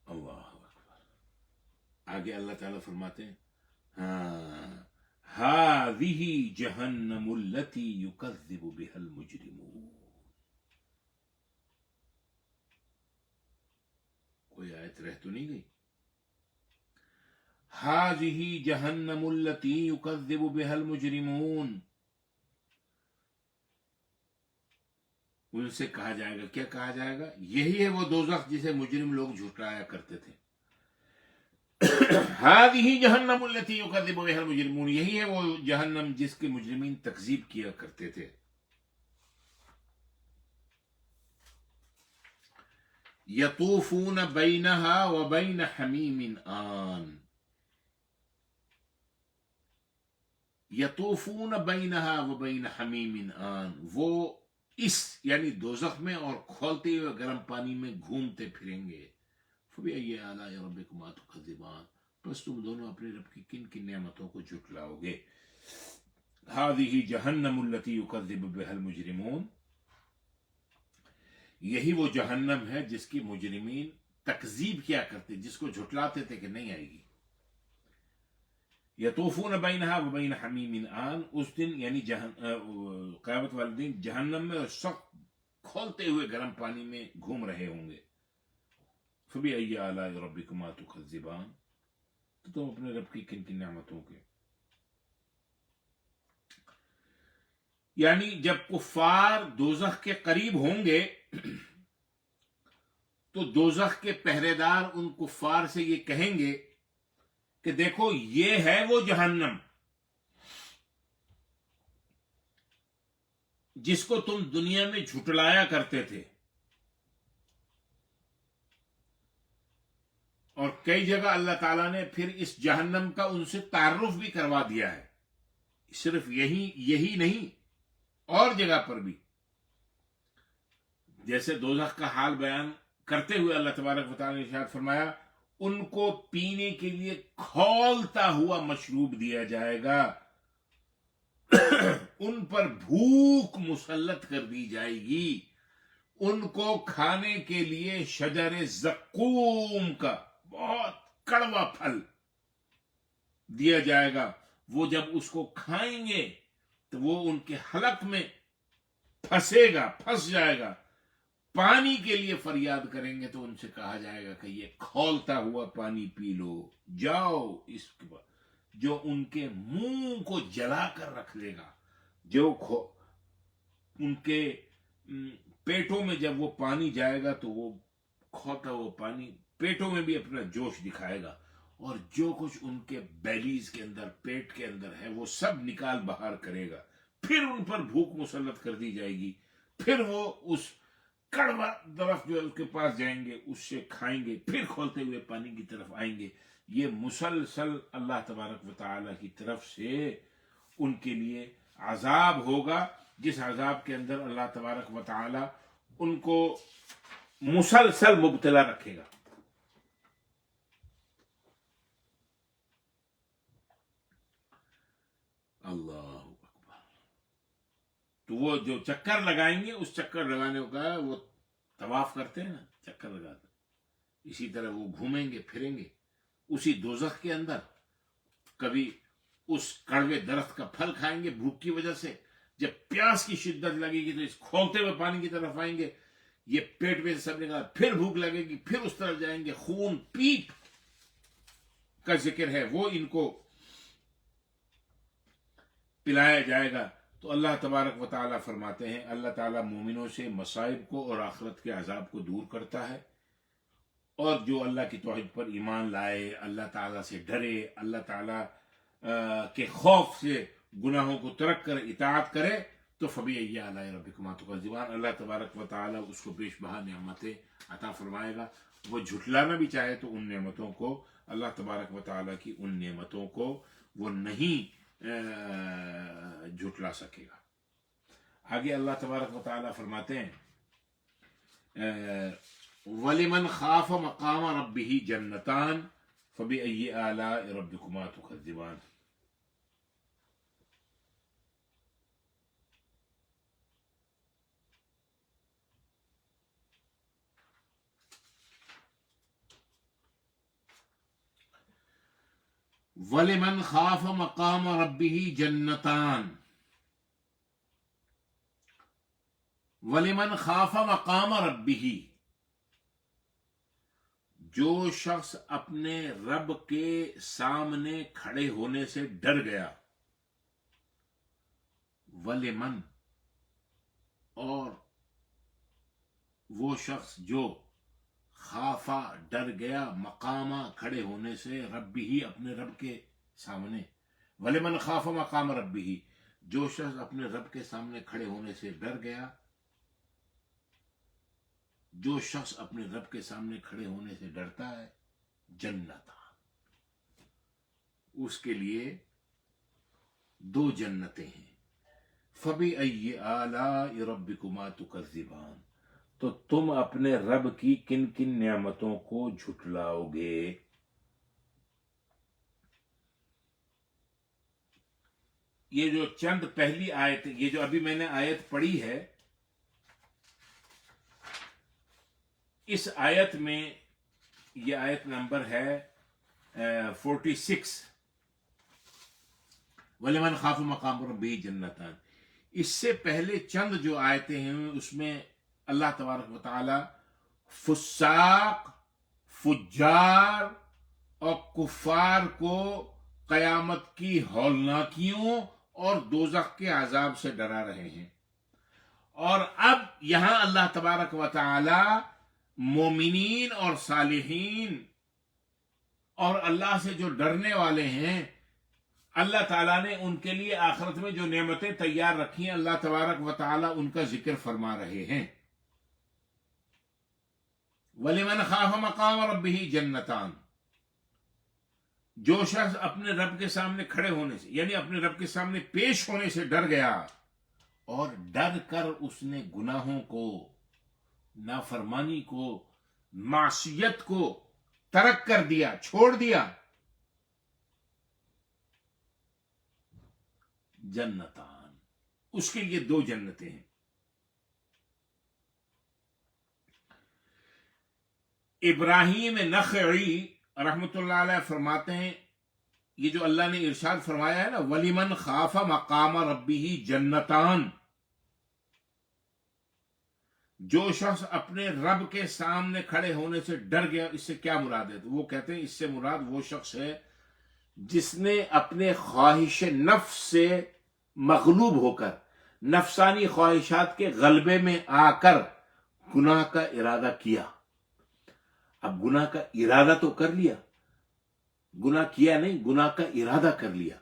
اللہ اکبر. آگے اللہ تعالیٰ فرماتے ہیں هذه جہنم التي يكذب بها المجرمون. کوئی آیت رہ تو نہیں گئی؟ هذه جہنم التي يكذب بها المجرمون. ان سے کہا جائے گا، کیا کہا جائے گا؟ یہی ہے وہ دوزخ جسے مجرم لوگ جھٹلایا کرتے تھے. هذه جہنم التي يكذب بها المجرمون، یہی ہے وہ جہنم جس کے مجرمین تکذیب کیا کرتے تھے. یطوفون بینها وبین حمیم آن، یطوفون بینہا و بین حمیم آن، وہ اس یعنی دوزخ میں اور کھولتے ہوئے گرم پانی میں گھومتے پھریں گے. فبأي آلاء ربكما تكذبان، بس تم دونوں اپنے رب کی کن کن نعمتوں کو جھٹلاؤ گے. هذه جہنم التي يكذب بها المجرمون، یہی وہ جہنم ہے جس کی مجرمین تکذیب کیا کرتے، جس کو جھٹلاتے تھے کہ نہیں آئے گی. یطوفون بینہا و بین حمیم آن، اس دن یعنی قیامت والے دن جہنم میں سخت کھولتے ہوئے گرم پانی میں گھوم رہے ہوں گے. فبأي آلاء ربكما تكذبان، تو تم اپنے رب کی کن کن نعمتوں کے. یعنی جب کفار دوزخ کے قریب ہوں گے تو دوزخ کے پہرے دار ان کفار سے یہ کہیں گے کہ دیکھو یہ ہے وہ جہنم جس کو تم دنیا میں جھٹلایا کرتے تھے. اور کئی جگہ اللہ تعالیٰ نے پھر اس جہنم کا ان سے تعارف بھی کروا دیا ہے. صرف یہی نہیں، اور جگہ پر بھی. جیسے دوزخ کا حال بیان کرتے ہوئے اللہ تبارک و تعالیٰ نے ارشاد فرمایا ان کو پینے کے لیے کھولتا ہوا مشروب دیا جائے گا، ان پر بھوک مسلط کر دی جائے گی، ان کو کھانے کے لیے شجر زقوم کا بہت کڑوا پھل دیا جائے گا. وہ جب اس کو کھائیں گے تو وہ ان کے حلق میں پھنس جائے گا. پانی کے لیے فریاد کریں گے تو ان سے کہا جائے گا کہ یہ کھولتا ہوا پانی پی لو. جاؤ اس کے بعد جو ان کے منہ کو جلا کر رکھ دے گا، جو ان کے پیٹوں میں جب وہ پانی جائے گا تو وہ کھولتا ہوا پانی پیٹوں میں بھی اپنا جوش دکھائے گا، اور جو کچھ ان کے بیلیز کے اندر پیٹ کے اندر ہے وہ سب نکال باہر کرے گا. پھر ان پر بھوک مسلط کر دی جائے گی. پھر وہ اس کڑوا درخت جو ہے اس کے پاس جائیں گے، اس سے کھائیں گے، پھر کھولتے ہوئے پانی کی طرف آئیں گے. یہ مسلسل اللہ تبارک و تعالی کی طرف سے ان کے لیے عذاب ہوگا، جس عذاب کے اندر اللہ تبارک و تعالی ان کو مسلسل مبتلا رکھے گا. اللہ اکبر. تو وہ جو چکر لگائیں گے، اس چکر لگانے کا وہ طواف کرتے ہیں نا، چکر لگاتے ہیں، اسی طرح وہ گھومیں گے پھریں گے اسی دوزخ کے اندر. کبھی اس کڑوے درخت کا پھل کھائیں گے بھوک کی وجہ سے، جب پیاس کی شدت لگے گی تو اس کھولتے ہوئے پانی کی طرف آئیں گے، یہ پیٹ میں سے سب نکلا، پھر بھوک لگے گی، پھر اس طرف جائیں گے. خون پیپ کا ذکر ہے، وہ ان کو پلایا جائے گا. تو اللہ تبارک و تعالیٰ فرماتے ہیں اللہ تعالیٰ مومنوں سے مصائب کو اور آخرت کے عذاب کو دور کرتا ہے، اور جو اللہ کی توحید پر ایمان لائے، اللہ تعالیٰ سے ڈرے، اللہ تعالیٰ کے خوف سے گناہوں کو ترک کر اطاعت کرے تو فبأي آلاء ربكما تكذبان، اللہ تبارک و تعالیٰ اس کو بیش بہا نعمتیں عطا فرمائے گا. وہ جھٹلانا بھی چاہے تو ان نعمتوں کو، اللہ تبارک و تعالیٰ کی ان نعمتوں کو وہ نہیں جھٹلا سکے گا. آگے اللہ تبارک و تعالیٰ فرماتے ہیں وَلِمَنْ خَافَ مَقَامَ رَبِّهِ جَنَّتَانِ فَبِأَيِّ آلَاءِ رَبِّكُمَا تُكَذِّبَانِ. وَلِمَنْ خَافَ مَقَامَ رَبِّهِ جَنَّتَانِ. وَلِمَنْ خَافَ مَقَامَ رَبِّهِ، جو شخص اپنے رب کے سامنے کھڑے ہونے سے ڈر گیا. وَلِمَنْ، اور وہ شخص جو خافا ڈر گیا، مقامہ کھڑے ہونے سے، ربی ہی اپنے رب کے سامنے. وَلِمَنْ خَافَ مَقَامَ رَبِّهِ، جو شخص اپنے رب کے سامنے کھڑے ہونے سے ڈر گیا، جو شخص اپنے رب کے سامنے کھڑے ہونے سے ڈرتا ہے، جنت، اس کے لیے دو جنتیں ہیں. فَبِأَيِّ آلَاءِ رَبِّكُمَا تُكَذِّبَانِ، تو تم اپنے رب کی کن کن نعمتوں کو جھٹلاؤ گے. یہ جو چند پہلی آیت، یہ جو ابھی میں نے آیت پڑھی ہے، اس آیت میں، یہ آیت نمبر ہے 46، وَلِمَنْ خَافَ مَقَامَ رَبِّهِ جَنَّتَانِ. اس سے پہلے چند جو آیتیں ہیں اس میں اللہ تبارک و تعالی فساق، فجار اور کفار کو قیامت کی ہولناکیوں اور دوزخ کے عذاب سے ڈرا رہے ہیں. اور اب یہاں اللہ تبارک و تعالی مومنین اور صالحین اور اللہ سے جو ڈرنے والے ہیں، اللہ تعالیٰ نے ان کے لیے آخرت میں جو نعمتیں تیار رکھی ہیں، اللہ تبارک و تعالیٰ ان کا ذکر فرما رہے ہیں. وَلِمَنْ خَافَ مَقَامَ رَبِّهِ جَنَّتَانِ، جو شخص اپنے رب کے سامنے کھڑے ہونے سے، یعنی اپنے رب کے سامنے پیش ہونے سے ڈر گیا، اور ڈر کر اس نے گناہوں کو، نافرمانی کو، معصیت کو ترک کر دیا، چھوڑ دیا، جنتان، اس کے لیے دو جنتیں ہیں. ابراہیم نخعی رحمۃ اللہ علیہ فرماتے ہیں، یہ جو اللہ نے ارشاد فرمایا ہے نا، وَلِمَنْ خَافَ مَقَامَ رَبِّهِ جَنَّتَانِ، جو شخص اپنے رب کے سامنے کھڑے ہونے سے ڈر گیا، اس سے کیا مراد ہے؟ تو وہ کہتے ہیں اس سے مراد وہ شخص ہے جس نے اپنے خواہش نفس سے مغلوب ہو کر، نفسانی خواہشات کے غلبے میں آ کر گناہ کا ارادہ کیا. اب گناہ کا ارادہ تو کر لیا، گناہ کیا نہیں، گناہ کا ارادہ کر لیا.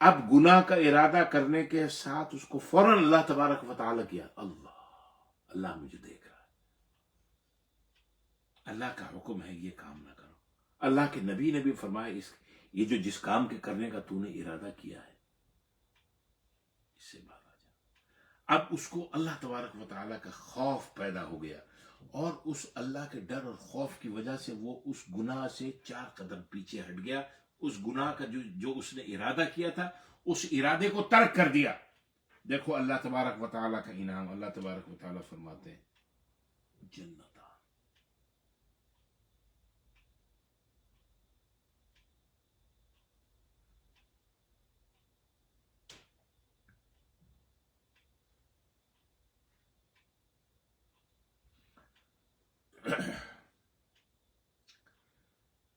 اب گناہ کا ارادہ کرنے کے ساتھ اس کو فوراً اللہ تبارک و تعالیٰ کیا، اللہ مجھے دیکھ رہا ہے، اللہ کا حکم ہے یہ کام نہ کرو. اللہ کے نبی نے بھی فرمایا یہ جو جس کام کے کرنے کا تو نے ارادہ کیا ہے، اس سے باز آ جا. اب اس کو اللہ تبارک و تعالیٰ کا خوف پیدا ہو گیا، اور اس اللہ کے ڈر اور خوف کی وجہ سے وہ اس گناہ سے 4 قدم پیچھے ہٹ گیا. اس گناہ کا جو اس نے ارادہ کیا تھا، اس ارادے کو ترک کر دیا. دیکھو اللہ تبارک و تعالیٰ کا انعام، اللہ تبارک و تعالیٰ فرماتے ہیں جنت.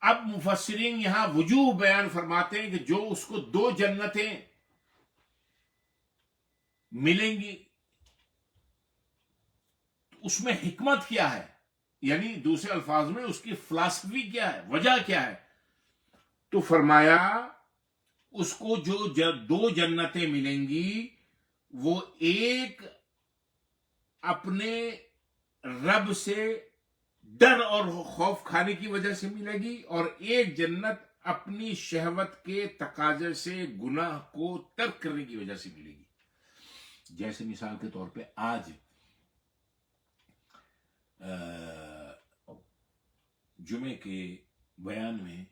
اب مفسرین یہاں وجوہ بیان فرماتے ہیں کہ جو اس کو 2 جنتیں ملیں گی، اس میں حکمت کیا ہے، یعنی دوسرے الفاظ میں اس کی فلسفی کیا ہے، وجہ کیا ہے. تو فرمایا اس کو جو 2 جنتیں ملیں گی، وہ ایک اپنے رب سے ڈر اور خوف کھانے کی وجہ سے ملے گی، اور ایک جنت اپنی شہوت کے تقاضے سے گناہ کو ترک کرنے کی وجہ سے ملے گی. جیسے مثال کے طور پہ آج جمعے کے بیان میں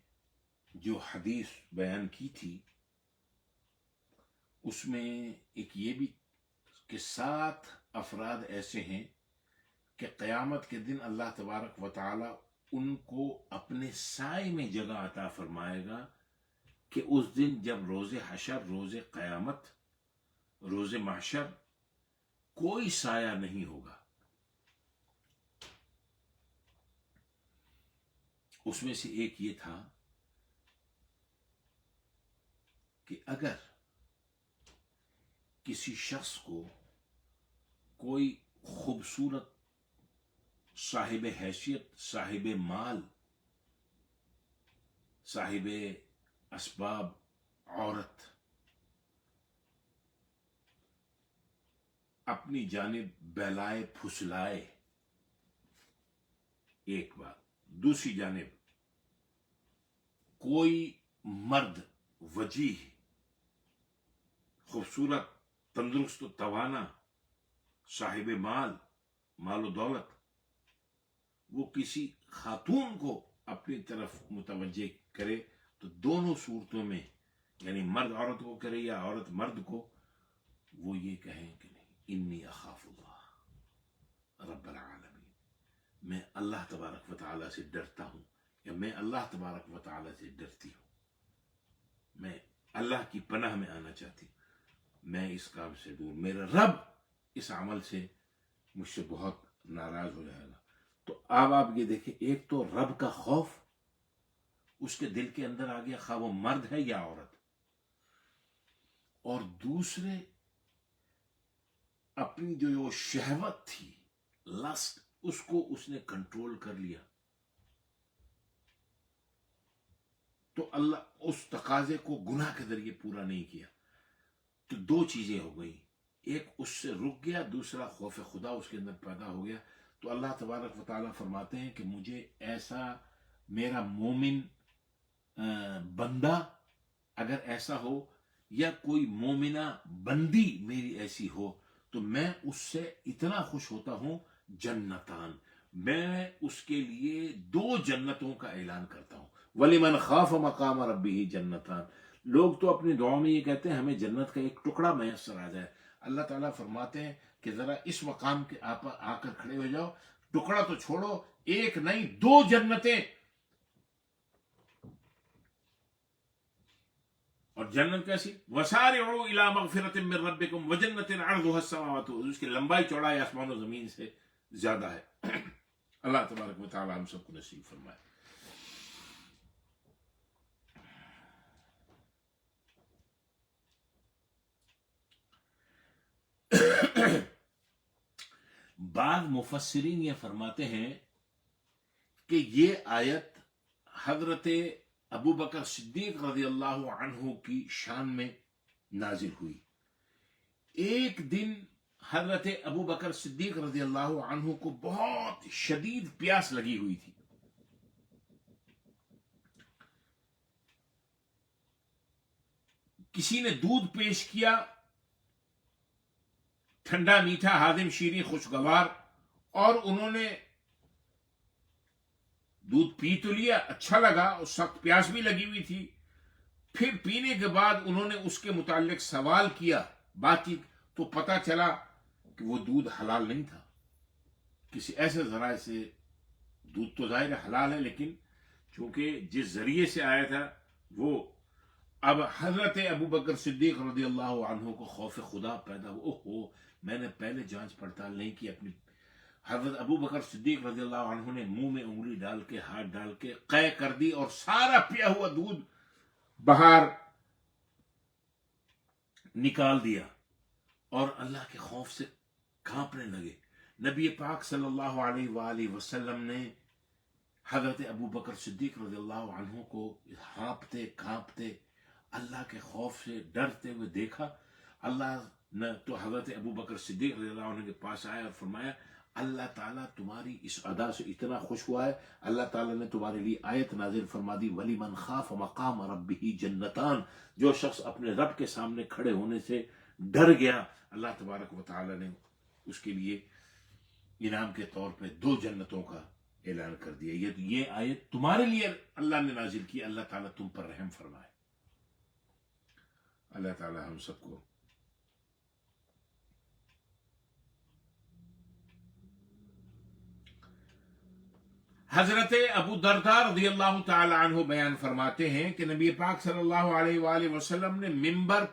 جو حدیث بیان کی تھی، اس میں ایک یہ بھی کہ 7 افراد ایسے ہیں کہ قیامت کے دن اللہ تبارک و تعالی ان کو اپنے سائے میں جگہ عطا فرمائے گا، کہ اس دن جب روز حشر، روز قیامت، روز محشر کوئی سایہ نہیں ہوگا. اس میں سے ایک یہ تھا کہ اگر کسی شخص کو کوئی خوبصورت، صاحب حیثیت، صاحب مال، صاحب اسباب عورت اپنی جانب بہلائے پھسلائے، ایک بات. دوسری جانب کوئی مرد وجیح خوبصورت تندرست و توانا صاحب مال و دولت وہ کسی خاتون کو اپنی طرف متوجہ کرے تو دونوں صورتوں میں یعنی مرد عورت کو کرے یا عورت مرد کو وہ یہ کہیں کہ نہیں انی اخاف اللہ رب العالمین، میں اللہ تبارک و تعالیٰ سے ڈرتا ہوں یا میں اللہ تبارک و تعالیٰ سے ڈرتی ہوں، میں اللہ کی پناہ میں آنا چاہتی ہوں، میں اس کام سے دور، میرا رب اس عمل سے مجھ سے بہت ناراض ہو جائے گا۔ تو اب آپ یہ دیکھیں، ایک تو رب کا خوف اس کے دل کے اندر آ گیا، خواہ وہ مرد ہے یا عورت، اور دوسرے اپنی جو شہوت تھی، لسٹ، اس کو اس نے کنٹرول کر لیا، تو اللہ اس تقاضے کو گناہ کے ذریعے پورا نہیں کیا، تو دو چیزیں ہو گئی، ایک اس سے رک گیا، دوسرا خوف خدا اس کے اندر پیدا ہو گیا۔ تو اللہ تبارک و تعالیٰ فرماتے ہیں کہ مجھے ایسا میرا مومن بندہ اگر ایسا ہو یا کوئی مومنہ بندی میری ایسی ہو تو میں اس سے اتنا خوش ہوتا ہوں، جنتان، میں اس کے لیے 2 جنتوں کا اعلان کرتا ہوں۔ وَلِمَنْ خَافَ مَقَامَ رَبِّهِ جنتان، لوگ تو اپنی دعا میں یہ کہتے ہیں ہمیں جنت کا ایک ٹکڑا میسر آ جائے، اللہ تعالیٰ فرماتے ہیں کہ ذرا اس مقام کے آ کر کھڑے ہو جاؤ، ٹکڑا تو چھوڑو، ایک نہیں 2 جنتیں، اور جنت کیسی؟ وَسَارِعُوا إِلَىٰ مَغْفِرَةٍ مِّن رَّبِّكُمْ وَجَنَّةٍ عَرْضُهَا السَّمَاوَاتُ، اس کی لمبائی چوڑائی آسمان و زمین سے زیادہ ہے۔ اللہ تبارک و تعالیٰ ہم سب کو نصیب فرمائے۔ بعض مفسرین یہ فرماتے ہیں کہ یہ آیت حضرت ابو بکر صدیق رضی اللہ عنہ کی شان میں نازل ہوئی۔ ایک دن حضرت ابو بکر صدیق رضی اللہ عنہ کو بہت شدید پیاس لگی ہوئی تھی، کسی نے دودھ پیش کیا، ٹھنڈا میٹھا ہاضم شیریں خوشگوار، اور انہوں نے دودھ پی تو لیا، اچھا لگا، اور سخت پیاس بھی لگی ہوئی تھی، پھر پینے کے بعد انہوں نے اس کے متعلق سوال کیا، بات چیت، تو پتہ چلا کہ وہ دودھ حلال نہیں تھا، کسی ایسے ذرائع سے دودھ تو ظاہر حلال ہے لیکن چونکہ جس ذریعے سے آیا تھا وہ، اب حضرت ابو بکر صدیق رضی اللہ عنہ کو خوف خدا پیدا ہوا، اوہو میں نے پہلے جانچ پڑتال نہیں کی اپنی۔ حضرت ابو بکر صدیق رضی اللہ عنہ نے منہ میں انگلی ڈال کے، ہاتھ ڈال کے قے کر دی، اور سارا پیا ہوا دودھ باہر نکال دیا، اور اللہ کے خوف سے کانپنے لگے۔ نبی پاک صلی اللہ علیہ وآلہ وسلم نے حضرت ابو بکر صدیق رضی اللہ عنہ کو ہانپتے کانپتے اللہ کے خوف سے ڈرتے ہوئے دیکھا۔ اللہ نے تو حضرت ابو بکر صدیق رضی اللہ عنہ کے پاس آیا اور فرمایا اللہ تعالیٰ تمہاری اس ادا سے اتنا خوش ہوا ہے، اللہ تعالیٰ نے تمہارے لیے آیت نازل فرما دی، وَلِمَنْ خَافَ مَقَامَ رَبِّهِ جنتان، جو شخص اپنے رب کے سامنے کھڑے ہونے سے ڈر گیا، اللہ تبارک و تعالیٰ نے اس کے لیے انعام کے طور پہ 2 جنتوں کا اعلان کر دیا۔ یہ آیت تمہارے لیے اللہ نے نازل کی، اللہ تعالیٰ تم پر رحم فرمائے۔ اللہ تعالیٰ ہم سب کو حضرت ابو درداء رضی اللہ تعالی عنہ بیان فرماتے ہیں کہ نبی پاک صلی اللہ علیہ وآلہ وسلم نے ممبر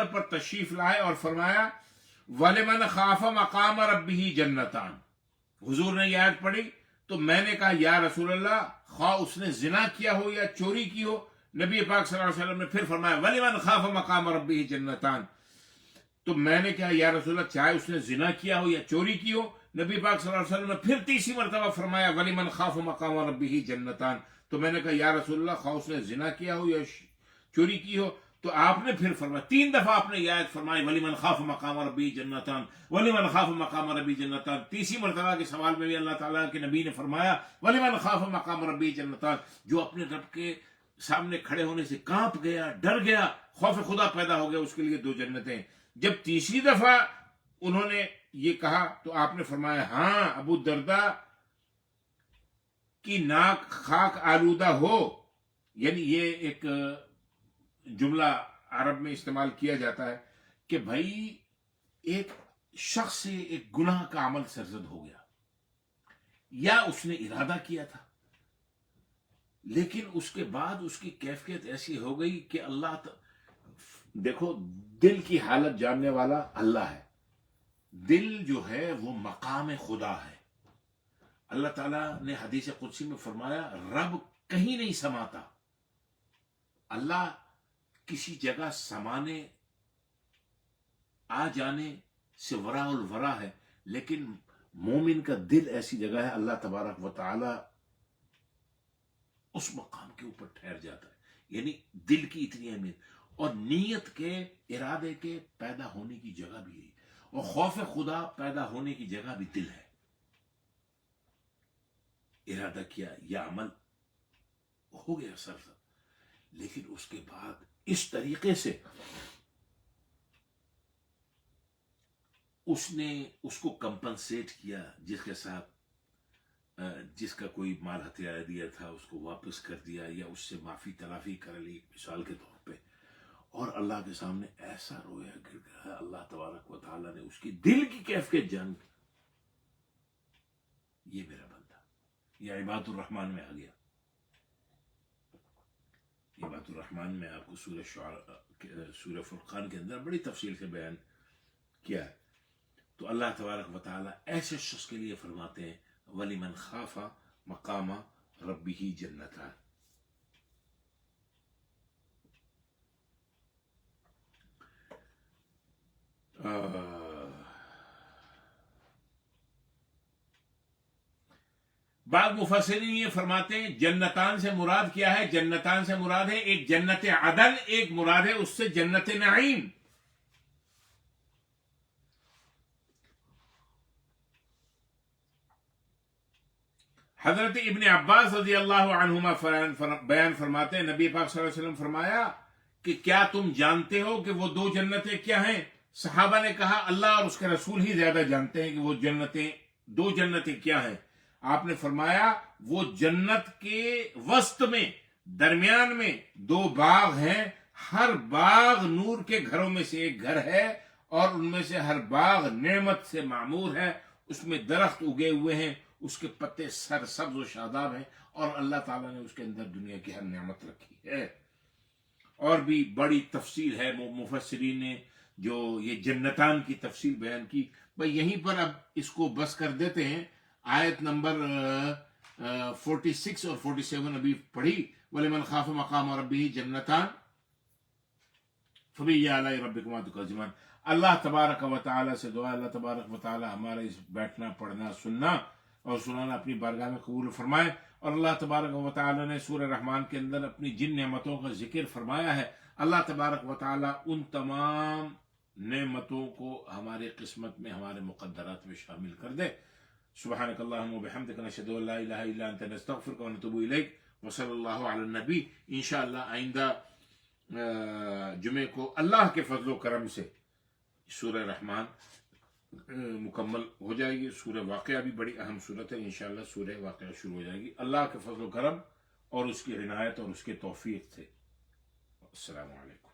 پر تشریف لائے اور فرمایا وَلِمَنْ خَافَ مَقَامَ رَبِّهِ جنتان، حضور نے یہ آیت پڑھی تو میں نے کہا یا رسول اللہ، خواہ اس نے زنا کیا ہو یا چوری کی ہو، نبی پاک صلی اللہ علیہ وسلم نے پھر فرمایا وَلِمَنْ خَافَ مَقَامَ رَبِّهِ جنتان، تو میں نے کہا یا رسول اللہ چاہے اس نے زنا کیا ہو یا چوری کی ہو، نبی پاک صلی اللہ علیہ وسلم نے پھر تیسری مرتبہ فرمایا وَلِمَنْ خَافَ مَقَامَ رَبِّهِ جنتان، تو میں نے کہا یا رسول اللہ خواہ اس نے زنا کیا ہو یا چوری کی ہو، تو آپ نے پھر فرمایا، 3 دفعہ آپ نے یہ آیت فرمائی وَلِمَنْ خَافَ مَقَامَ رَبِّهِ جنتان، وَلِمَنْ خَافَ مَقَامَ رَبِّهِ جنتان۔ تیسری مرتبہ کے سوال میں بھی اللہ تعالیٰ کے نبی نے فرمایا وَلِمَنْ خَافَ مَقَامَ رَبِّهِ جنتان، جو اپنے رب کے سامنے کھڑے ہونے سے کانپ گیا، ڈر گیا، خوف خدا پیدا ہو گیا اس کے لیے 2 جنتیں۔ جب تیسری دفعہ انہوں نے یہ کہا تو آپ نے فرمایا ہاں ابو الدرداء کی ناک خاک آلودہ ہو، یعنی یہ ایک جملہ عرب میں استعمال کیا جاتا ہے کہ بھائی ایک شخص سے ایک گناہ کا عمل سرزد ہو گیا، یا اس نے ارادہ کیا تھا لیکن اس کے بعد اس کی کیفیت ایسی ہو گئی کہ دیکھو دل کی حالت جاننے والا اللہ ہے، دل جو ہے وہ مقام خدا ہے۔ اللہ تعالیٰ نے حدیث قدسی میں فرمایا رب کہیں نہیں سماتا، اللہ کسی جگہ سمانے آ جانے سے وراء الورا ہے، لیکن مومن کا دل ایسی جگہ ہے اللہ تبارک و تعالی اس مقام کے اوپر ٹھہر جاتا ہے، یعنی دل کی اتنی اہمیت، اور نیت کے ارادے کے پیدا ہونے کی جگہ بھی ہے، اور خوف خدا پیدا ہونے کی جگہ بھی دل ہے۔ ارادہ کیا یا عمل ہو گیا سرزد، لیکن اس کے بعد اس طریقے سے اس نے اس کو کمپنسیٹ کیا، جس کے ساتھ جس کا کوئی مال ہتھیار دیا تھا اس کو واپس کر دیا، یا اس سے معافی تلافی کر لی مثال کے طور پہ، اور اللہ کے سامنے ایسا رویا گر گیا، اللہ تبارک و تعالیٰ نے اس کی دل کی کیفیت جان، یہ میرا بندہ، یہ عباد الرحمن میں آ گیا۔ عباد الرحمن میں آپ کو سورہ فرقان کے اندر بڑی تفصیل سے بیان کیا ہے۔ تو اللہ تبارک و تعالیٰ ایسے شخص کے لیے فرماتے ہیں وَلِمَنْ خَافَ مَقَامَ رَبِّهِ جَنَّتَانِ۔ بعض مفسرین یہ فرماتے ہیں جنتان سے مراد کیا ہے؟ جنتان سے مراد ہے ایک جنت عدن، ایک مراد ہے اس سے جنت نعیم۔ حضرت ابن عباس رضی اللہ عنہما بیان فرماتے ہیں نبی پاک صلی اللہ علیہ وسلم فرمایا کہ کیا تم جانتے ہو کہ وہ 2 جنتیں کیا ہیں؟ صحابہ نے کہا اللہ اور اس کے رسول ہی زیادہ جانتے ہیں کہ وہ 2 جنتیں کیا ہیں۔ آپ نے فرمایا وہ جنت کے وسط میں، درمیان میں 2 باغ ہیں، ہر باغ نور کے گھروں میں سے ایک گھر ہے، اور ان میں سے ہر باغ نعمت سے معمور ہے، اس میں درخت اگے ہوئے ہیں، اس کے پتے سر سبز و شاداب ہیں، اور اللہ تعالیٰ نے اس کے اندر دنیا کی ہر نعمت رکھی ہے۔ اور بھی بڑی تفصیل ہے، مفسرین نے جو یہ جنتان کی تفصیل بیان کی۔ بھئی یہیں پر اب اس کو بس کر دیتے ہیں، آیت نمبر 46 اور 47 ابھی پڑھی، وَلِمَنْ خَافَ مَقَامَ رَبِّهِ جَنَّتَانِ فَبِأَيِّ آلَاءِ رَبِّكُمَا تُكَذِّبَانِ۔ اللہ تبارک و تعالیٰ سے دعا، اللہ تبارک و تعالیٰ ہمارا اس بیٹھنا، پڑھنا، سننا اور سنانا اپنی بارگاہ میں قبول فرمائے۔ اور اللہ تبارک و تعالیٰ نے سورہ رحمان کے اندر اپنی جن نعمتوں کا ذکر فرمایا ہے، اللہ تبارک و تعالیٰ ان تمام نعمتوں کو ہمارے قسمت میں، ہمارے مقدرات میں شامل کر دے۔ سبحانک اللہم و بحمدک، نشہد ان لا الہ الا انت، نستغفرک و نتوب الیک، وصلی اللہ علی النبی۔ انشاءاللہ آئندہ جمعے کو اللہ کے فضل و کرم سے سورہ رحمان مکمل ہو جائے گی۔ سورہ واقعہ بھی بڑی اہم صورت ہے، انشاءاللہ سورہ واقعہ شروع ہو جائے گی اللہ کے فضل و کرم اور اس کی عنایت اور اس کے توفیق سے۔ السلام علیکم۔